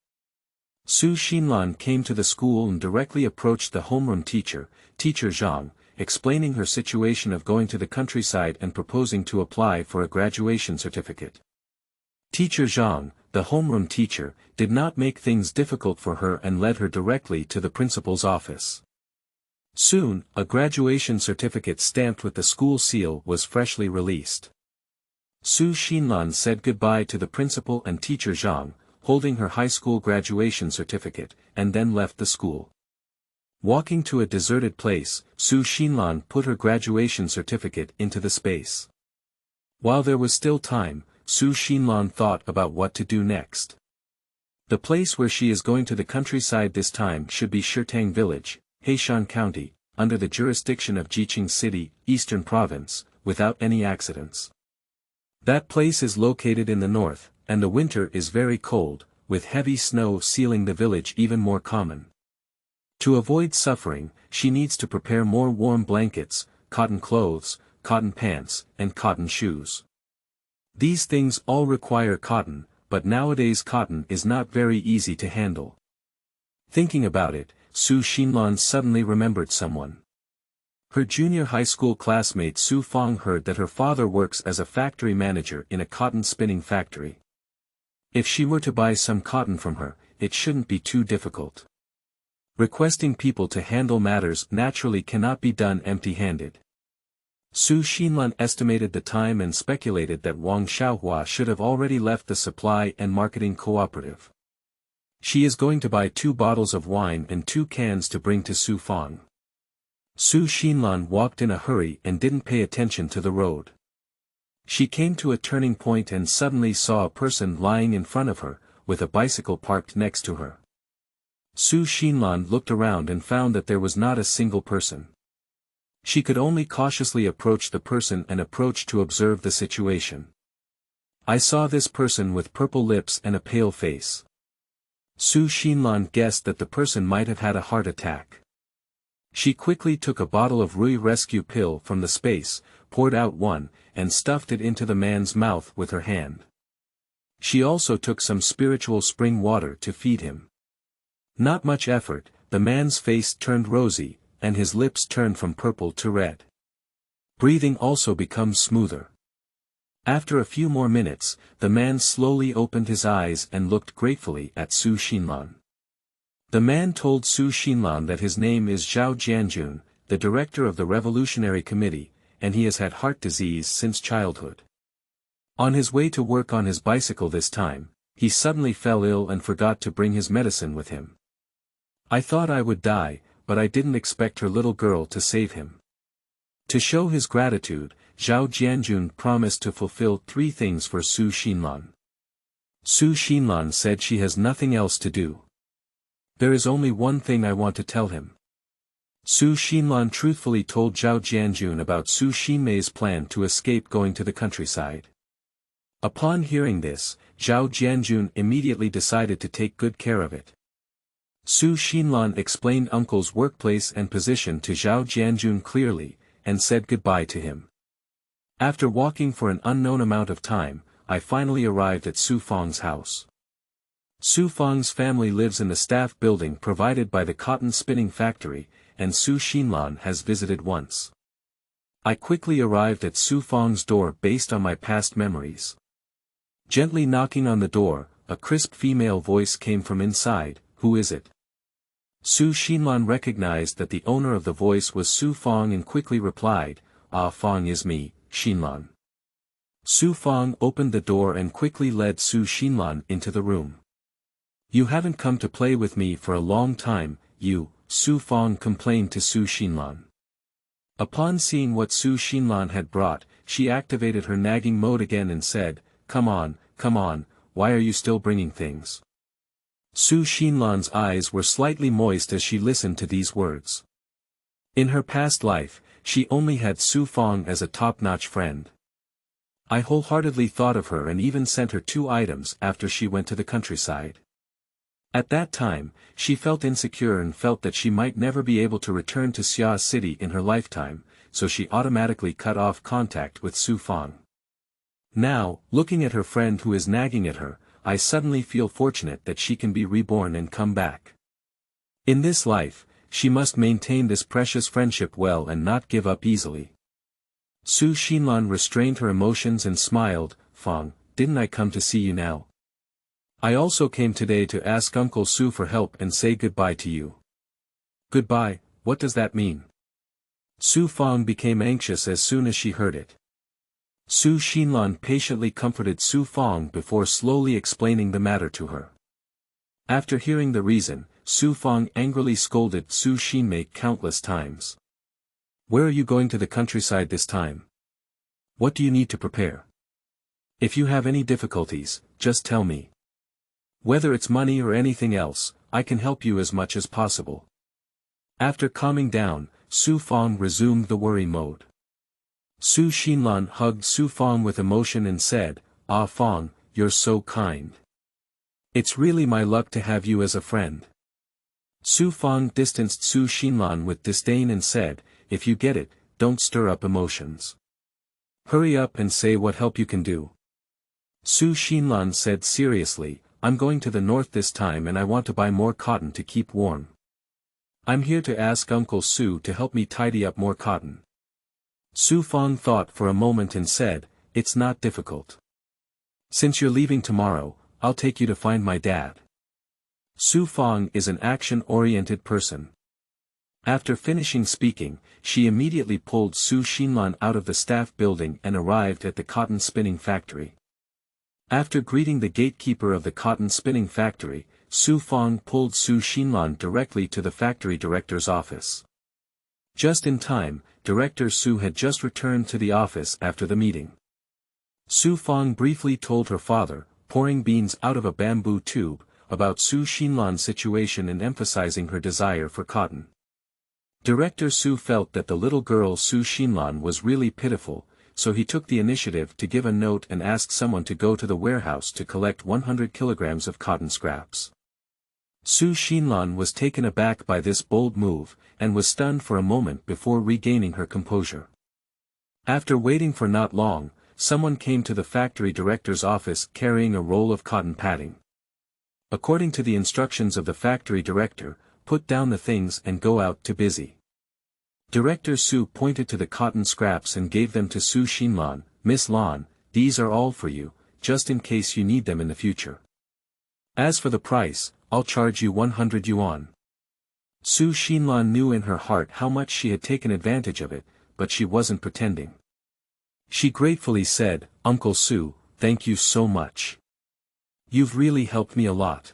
Su Xinlan came to the school and directly approached the homeroom teacher, Teacher Zhang, explaining her situation of going to the countryside and proposing to apply for a graduation certificate. Teacher Zhang, the homeroom teacher, did not make things difficult for her and led her directly to the principal's office. Soon, a graduation certificate stamped with the school seal was freshly released. Su Xinlan said goodbye to the principal and Teacher Zhang, holding her high school graduation certificate, and then left the school. Walking to a deserted place, Su Xinlan put her graduation certificate into the space. While there was still time, Su Xinlan thought about what to do next. The place where she is going to the countryside this time should be Shitang Village, Heishan County, under the jurisdiction of Jiqing City, Eastern Province, without any accidents. That place is located in the north, and the winter is very cold, with heavy snow sealing the village even more common. To avoid suffering, she needs to prepare more warm blankets, cotton clothes, cotton pants, and cotton shoes. These things all require cotton, but nowadays cotton is not very easy to handle. Thinking about it, Su Xinlan suddenly remembered someone. Her junior high school classmate Su Fang heard that her father works as a factory manager in a cotton spinning factory. If she were to buy some cotton from her, it shouldn't be too difficult. Requesting people to handle matters naturally cannot be done empty-handed. Su Xinlan estimated the time and speculated that Wang Xiaohua should have already left the supply and marketing cooperative. She is going to buy 2 bottles of wine and 2 cans to bring to Su Fang. Su Xinlan walked in a hurry and didn't pay attention to the road. She came to a turning point and suddenly saw a person lying in front of her, with a bicycle parked next to her. Su Xinlan looked around and found that there was not a single person. She could only cautiously approach the person and approach to observe the situation. I saw this person with purple lips and a pale face. Su Xinlan guessed that the person might have had a heart attack. She quickly took a bottle of Rui rescue pill from the space, poured out one, and stuffed it into the man's mouth with her hand. She also took some spiritual spring water to feed him. Not much effort, the man's face turned rosy, and his lips turned from purple to red. Breathing also becomes smoother. After a few more minutes, the man slowly opened his eyes and looked gratefully at Su Xinlan. The man told Su Xinlan that his name is Zhao Jianjun, the director of the Revolutionary Committee, and he has had heart disease since childhood. On his way to work on his bicycle this time, he suddenly fell ill and forgot to bring his medicine with him. I thought I would die, but I didn't expect her little girl to save him. To show his gratitude, Zhao Jianjun promised to fulfill 3 things for Su Xinlan. Su Xinlan said she has nothing else to do. There is only one thing I want to tell him. Su Xinlan truthfully told Zhao Jianjun about Su Xinmei's plan to escape going to the countryside. Upon hearing this, Zhao Jianjun immediately decided to take good care of it. Su Xinlan explained uncle's workplace and position to Zhao Jianjun clearly, and said goodbye to him. After walking for an unknown amount of time, I finally arrived at Su Feng's house. Su Feng's family lives in the staff building provided by the cotton spinning factory, and Su Xinlan has visited once. I quickly arrived at Su Feng's door based on my past memories. Gently knocking on the door, a crisp female voice came from inside. Who is it? Su Xinlan recognized that the owner of the voice was Su Feng and quickly replied, Ah, Feng is me, Xinlan. Su Feng opened the door and quickly led Su Xinlan into the room. You haven't come to play with me for a long time, Su Feng complained to Su Xinlan. Upon seeing what Su Xinlan had brought, she activated her nagging mode again and said, come on, why are you still bringing things? Su Xinlan's eyes were slightly moist as she listened to these words. In her past life, she only had Su Feng as a top-notch friend. I wholeheartedly thought of her and even sent her 2 items after she went to the countryside. At that time, she felt insecure and felt that she might never be able to return to Xia City in her lifetime, so she automatically cut off contact with Su Feng. Now, looking at her friend who is nagging at her, I suddenly feel fortunate that she can be reborn and come back. In this life, she must maintain this precious friendship well and not give up easily. Su Xinlan restrained her emotions and smiled, Feng, didn't I come to see you now? I also came today to ask Uncle Su for help and say goodbye to you. Goodbye, what does that mean? Su Feng became anxious as soon as she heard it. Su Xinlan patiently comforted Su Feng before slowly explaining the matter to her. After hearing the reason, Su Feng angrily scolded Su Xinmei countless times. Where are you going to the countryside this time? What do you need to prepare? If you have any difficulties, just tell me. Whether it's money or anything else, I can help you as much as possible. After calming down, Su Feng resumed the worry mode. Su Xinlan hugged Su Feng with emotion and said, Ah Feng, you're so kind. It's really my luck to have you as a friend. Su Feng distanced Su Xinlan with disdain and said, if you get it, don't stir up emotions. Hurry up and say what help you can do. Su Xinlan said seriously, I'm going to the north this time and I want to buy more cotton to keep warm. I'm here to ask Uncle Su to help me tidy up more cotton. Su Feng thought for a moment and said, it's not difficult. Since you're leaving tomorrow, I'll take you to find my dad. Su Feng is an action-oriented person. After finishing speaking, she immediately pulled Su Xinlan out of the staff building and arrived at the cotton spinning factory. After greeting the gatekeeper of the cotton spinning factory, Su Feng pulled Su Xinlan directly to the factory director's office. Just in time, Director Su had just returned to the office after the meeting. Su Feng briefly told her father, pouring beans out of a bamboo tube, about Su Xinlan's situation and emphasizing her desire for cotton. Director Su felt that the little girl Su Xinlan was really pitiful, so he took the initiative to give a note and ask someone to go to the warehouse to collect 100 kilograms of cotton scraps. Su Xinlan was taken aback by this bold move, and was stunned for a moment before regaining her composure. After waiting for not long, someone came to the factory director's office carrying a roll of cotton padding. According to the instructions of the factory director, put down the things and go out to busy. Director Su pointed to the cotton scraps and gave them to Su Xinlan, Miss Lan, these are all for you, just in case you need them in the future. As for the price, I'll charge you 100 yuan. Su Xinlan knew in her heart how much she had taken advantage of it, but she wasn't pretending. She gratefully said, "Uncle Sue, thank you so much. You've really helped me a lot."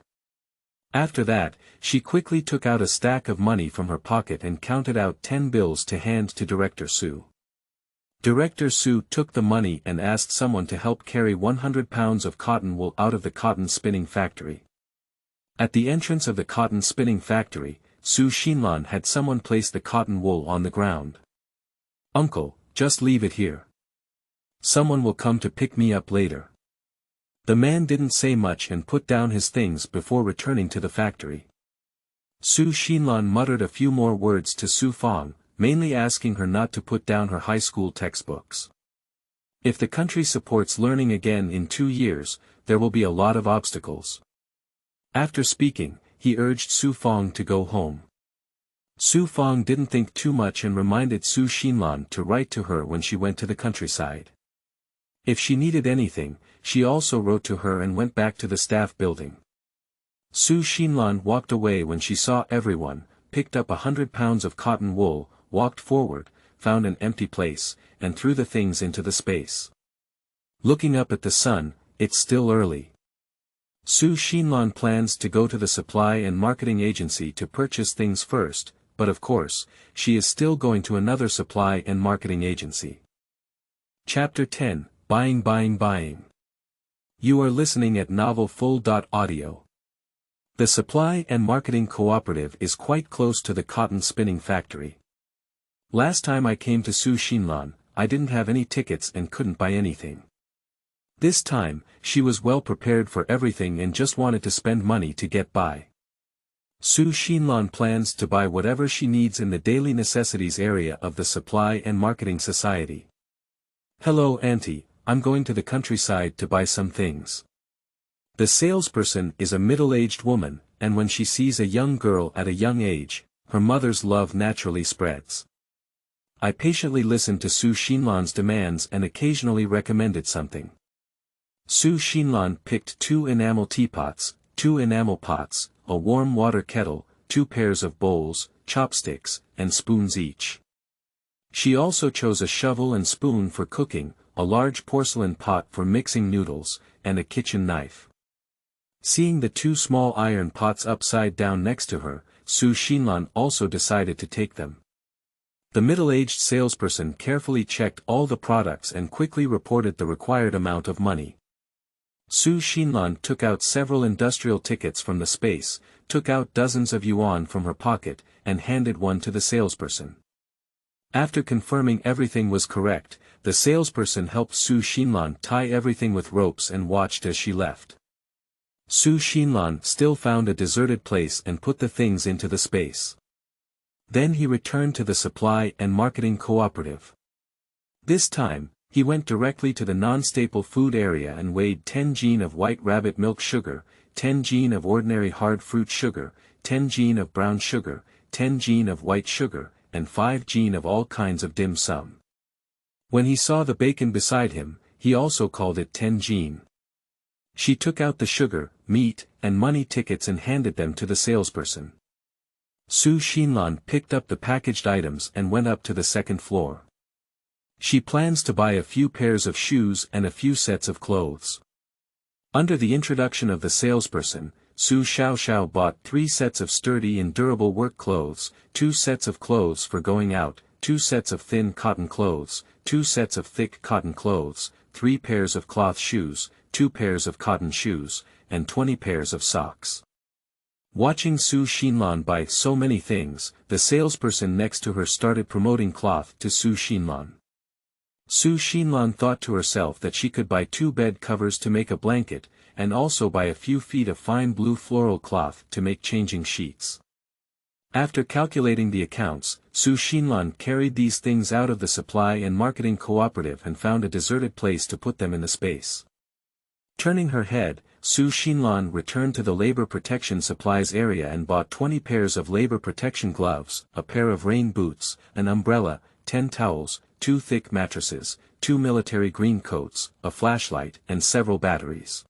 After that, she quickly took out a stack of money from her pocket and counted out 10 bills to hand to Director Sue. Director Sue took the money and asked someone to help carry 100 pounds of cotton wool out of the cotton spinning factory. At the entrance of the cotton spinning factory, Xinlan had someone place the cotton wool on the ground. "Uncle, just leave it here. Someone will come to pick me up later." The man didn't say much and put down his things before returning to the factory. Xinlan muttered a few more words to Su Fong, mainly asking her not to put down her high school textbooks. If the country supports learning again in 2 years, there will be a lot of obstacles. After speaking, he urged Su Fong to go home. Su Fong didn't think too much and reminded Xinlan to write to her when she went to the countryside. If she needed anything, she also wrote to her and went back to the staff building. Xinlan walked away when she saw everyone, picked up 100 pounds of cotton wool, walked forward, found an empty place, and threw the things into the space. Looking up at the sun, it's still early. Xinlan plans to go to the supply and marketing agency to purchase things first, but of course, she is still going to another supply and marketing agency. Chapter 10, Buying. You are listening at novelfull.audio. The supply and marketing cooperative is quite close to the cotton spinning factory. Last time I came to Xinlan, I didn't have any tickets and couldn't buy anything. This time, she was well prepared for everything and just wanted to spend money to get by. Xinlan plans to buy whatever she needs in the daily necessities area of the supply and marketing society. "Hello Auntie, I'm going to the countryside to buy some things." The salesperson is a middle-aged woman, and when she sees a young girl at a young age, her mother's love naturally spreads. I patiently listened to Xinlan's demands and occasionally recommended something. Xinlan picked 2 enamel teapots, 2 enamel pots, a warm water kettle, 2 pairs of bowls, chopsticks, and spoons each. She also chose a shovel and spoon for cooking, a large porcelain pot for mixing noodles, and a kitchen knife. Seeing the 2 small iron pots upside down next to her, Xinlan also decided to take them. The middle-aged salesperson carefully checked all the products and quickly reported the required amount of money. Xinlan took out several industrial tickets from the space, took out dozens of yuan from her pocket, and handed one to the salesperson. After confirming everything was correct, the salesperson helped Xinlan tie everything with ropes and watched as she left. Xinlan still found a deserted place and put the things into the space. Then he returned to the supply and marketing cooperative. This time, he went directly to the non-staple food area and weighed 10 gin of white rabbit milk sugar, 10 gin of ordinary hard fruit sugar, 10 gin of brown sugar, 10 gin of white sugar, and 5 gin of all kinds of dim sum. When he saw the bacon beside him, he also called it 10 gin. She took out the sugar, meat, and money tickets and handed them to the salesperson. Xinlan picked up the packaged items and went up to the second floor. She plans to buy a few pairs of shoes and a few sets of clothes. Under the introduction of the salesperson, Su Xiaoxiao bought 3 sets of sturdy and durable work clothes, 2 sets of clothes for going out, 2 sets of thin cotton clothes, 2 sets of thick cotton clothes, 3 pairs of cloth shoes, 2 pairs of cotton shoes, and 20 pairs of socks. Watching Xinlan buy so many things, the salesperson next to her started promoting cloth to Xinlan. Xinlan thought to herself that she could buy 2 bed covers to make a blanket, and also buy a few feet of fine blue floral cloth to make changing sheets. After calculating the accounts, Xinlan carried these things out of the supply and marketing cooperative and found a deserted place to put them in the space. Turning her head, Xinlan returned to the labor protection supplies area and bought 20 pairs of labor protection gloves, a pair of rain boots, an umbrella, 10 towels, 2 thick mattresses, 2 military green coats, a flashlight, and several batteries.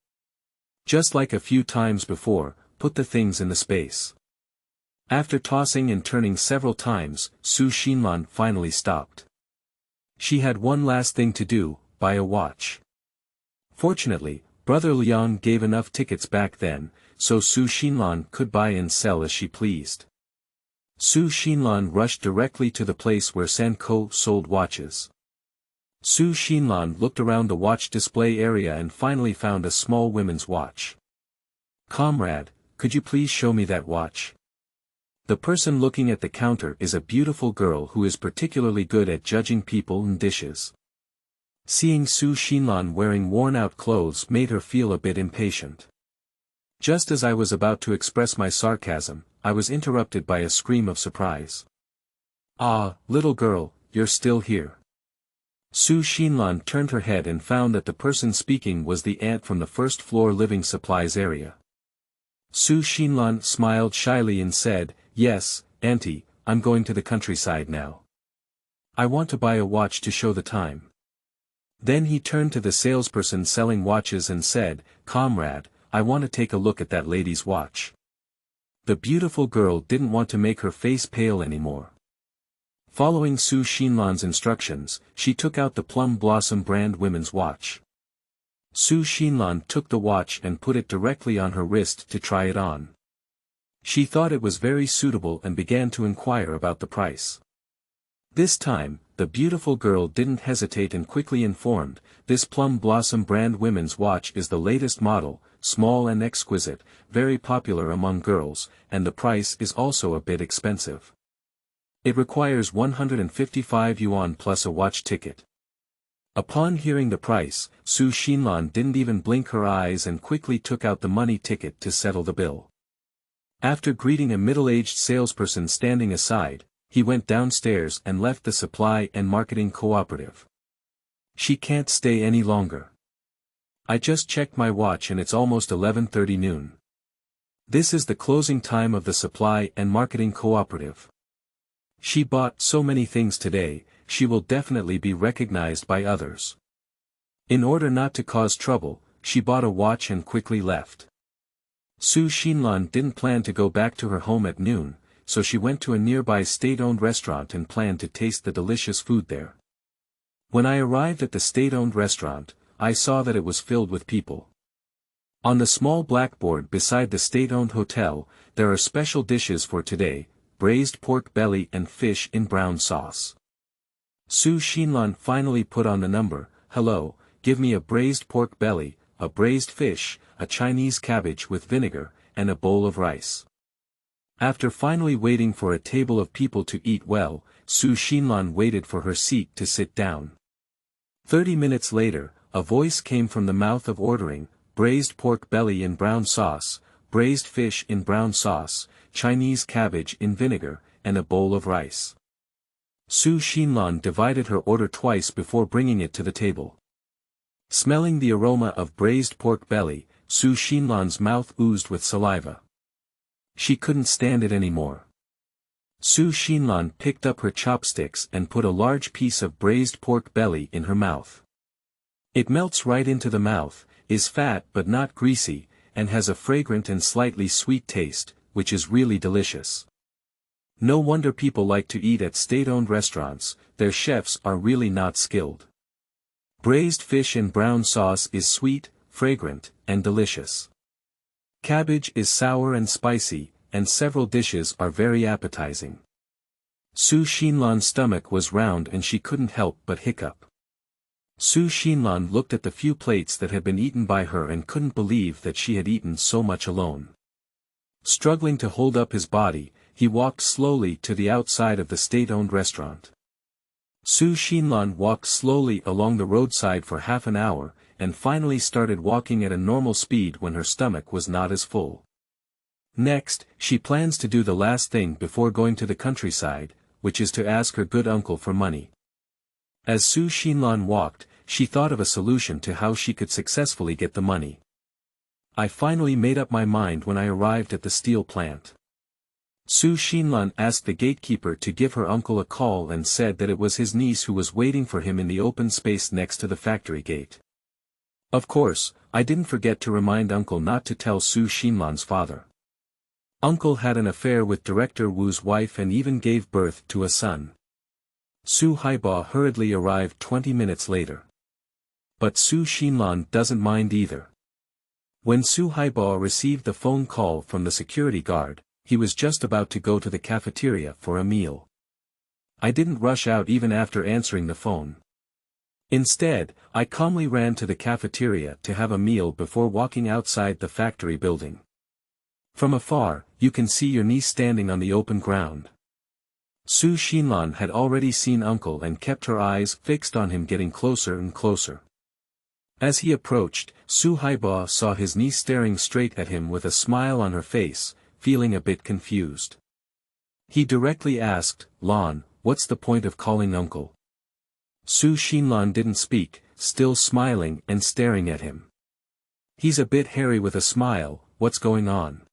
Just like a few times before, put the things in the space. After tossing and turning several times, Xinlan finally stopped. She had one last thing to do, buy a watch. Fortunately, Brother Liang gave enough tickets back then, so Su Xinlan could buy and sell as she pleased. Su Xinlan rushed directly to the place where Sanko sold watches. Su Xinlan looked around the watch display area and finally found a small women's watch. "Comrade, could you please show me that watch?" The person looking at the counter is a beautiful girl who is particularly good at judging people and dishes. Seeing Su Xinlan wearing worn-out clothes made her feel a bit impatient. Just as I was about to express my sarcasm, I was interrupted by a scream of surprise. "Ah, little girl, you're still here." Su Xinlan turned her head and found that the person speaking was the aunt from the first-floor living supplies area. Su Xinlan smiled shyly and said, "Yes, auntie, I'm going to the countryside now. I want to buy a watch to show the time." Then he turned to the salesperson selling watches and said, "Comrade, I want to take a look at that lady's watch." The beautiful girl didn't want to make her face pale anymore. Following Su Xinlan's instructions, she took out the Plum Blossom brand women's watch. Su Xinlan took the watch and put it directly on her wrist to try it on. She thought it was very suitable and began to inquire about the price. This time, the beautiful girl didn't hesitate and quickly informed, "This Plum Blossom brand women's watch is the latest model, small and exquisite, very popular among girls, and the price is also a bit expensive. It requires 155 yuan plus a watch ticket." Upon hearing the price, Su Xinlan didn't even blink her eyes and quickly took out the money ticket to settle the bill. After greeting a middle-aged salesperson standing aside, he went downstairs and left the supply and marketing cooperative. "She can't stay any longer. I just checked my watch and it's almost 11:30 noon. This is the closing time of the supply and marketing cooperative. She bought so many things today, she will definitely be recognized by others." In order not to cause trouble, she bought a watch and quickly left. Su Xinlan didn't plan to go back to her home at noon, so she went to a nearby state-owned restaurant and planned to taste the delicious food there. When I arrived at the state-owned restaurant, I saw that it was filled with people. On the small blackboard beside the state-owned hotel, there are special dishes for today: braised pork belly and fish in brown sauce. Su Xinlan finally put on the number. "Hello, give me a braised pork belly, a braised fish, a Chinese cabbage with vinegar, and a bowl of rice." After finally waiting for a table of people to eat well, Su Xinlan waited for her seat to sit down. 30 minutes later, a voice came from the mouth of ordering: braised pork belly in brown sauce, braised fish in brown sauce, Chinese cabbage in vinegar, and a bowl of rice. Su Xinlan divided her order twice before bringing it to the table. Smelling the aroma of braised pork belly, Su Xinlan's mouth oozed with saliva. She couldn't stand it anymore. Su Xinlan picked up her chopsticks and put a large piece of braised pork belly in her mouth. It melts right into the mouth, is fat but not greasy, and has a fragrant and slightly sweet taste, which is really delicious. No wonder people like to eat at state-owned restaurants, their chefs are really not skilled. Braised fish in brown sauce is sweet, fragrant, and delicious. Cabbage is sour and spicy, and several dishes are very appetizing. Su Xinlan's stomach was round and she couldn't help but hiccup. Su Xinlan looked at the few plates that had been eaten by her and couldn't believe that she had eaten so much alone. Struggling to hold up his body, he walked slowly to the outside of the state-owned restaurant. Su Xinlan walked slowly along the roadside for half an hour, and finally started walking at a normal speed when her stomach was not as full. Next, she plans to do the last thing before going to the countryside, which is to ask her good uncle for money. As Su Xinlan walked, she thought of a solution to how she could successfully get the money. "I finally made up my mind when I arrived at the steel plant." Su Xinlan asked the gatekeeper to give her uncle a call and said that it was his niece who was waiting for him in the open space next to the factory gate. Of course, I didn't forget to remind uncle not to tell Su Xinlan's father. Uncle had an affair with Director Wu's wife and even gave birth to a son. Su Haiba hurriedly arrived 20 minutes later. But Su Xinlan doesn't mind either. When Su Haiba received the phone call from the security guard, he was just about to go to the cafeteria for a meal. I didn't rush out even after answering the phone. Instead, I calmly ran to the cafeteria to have a meal before walking outside the factory building. From afar, you can see your niece standing on the open ground. Su Xinlan had already seen uncle and kept her eyes fixed on him, getting closer and closer. As he approached, Su Haiba saw his niece staring straight at him with a smile on her face, feeling a bit confused. He directly asked, "Lan, what's the point of calling uncle?" Su Xinlan didn't speak, still smiling and staring at him. "He's a bit hairy with a smile, what's going on?"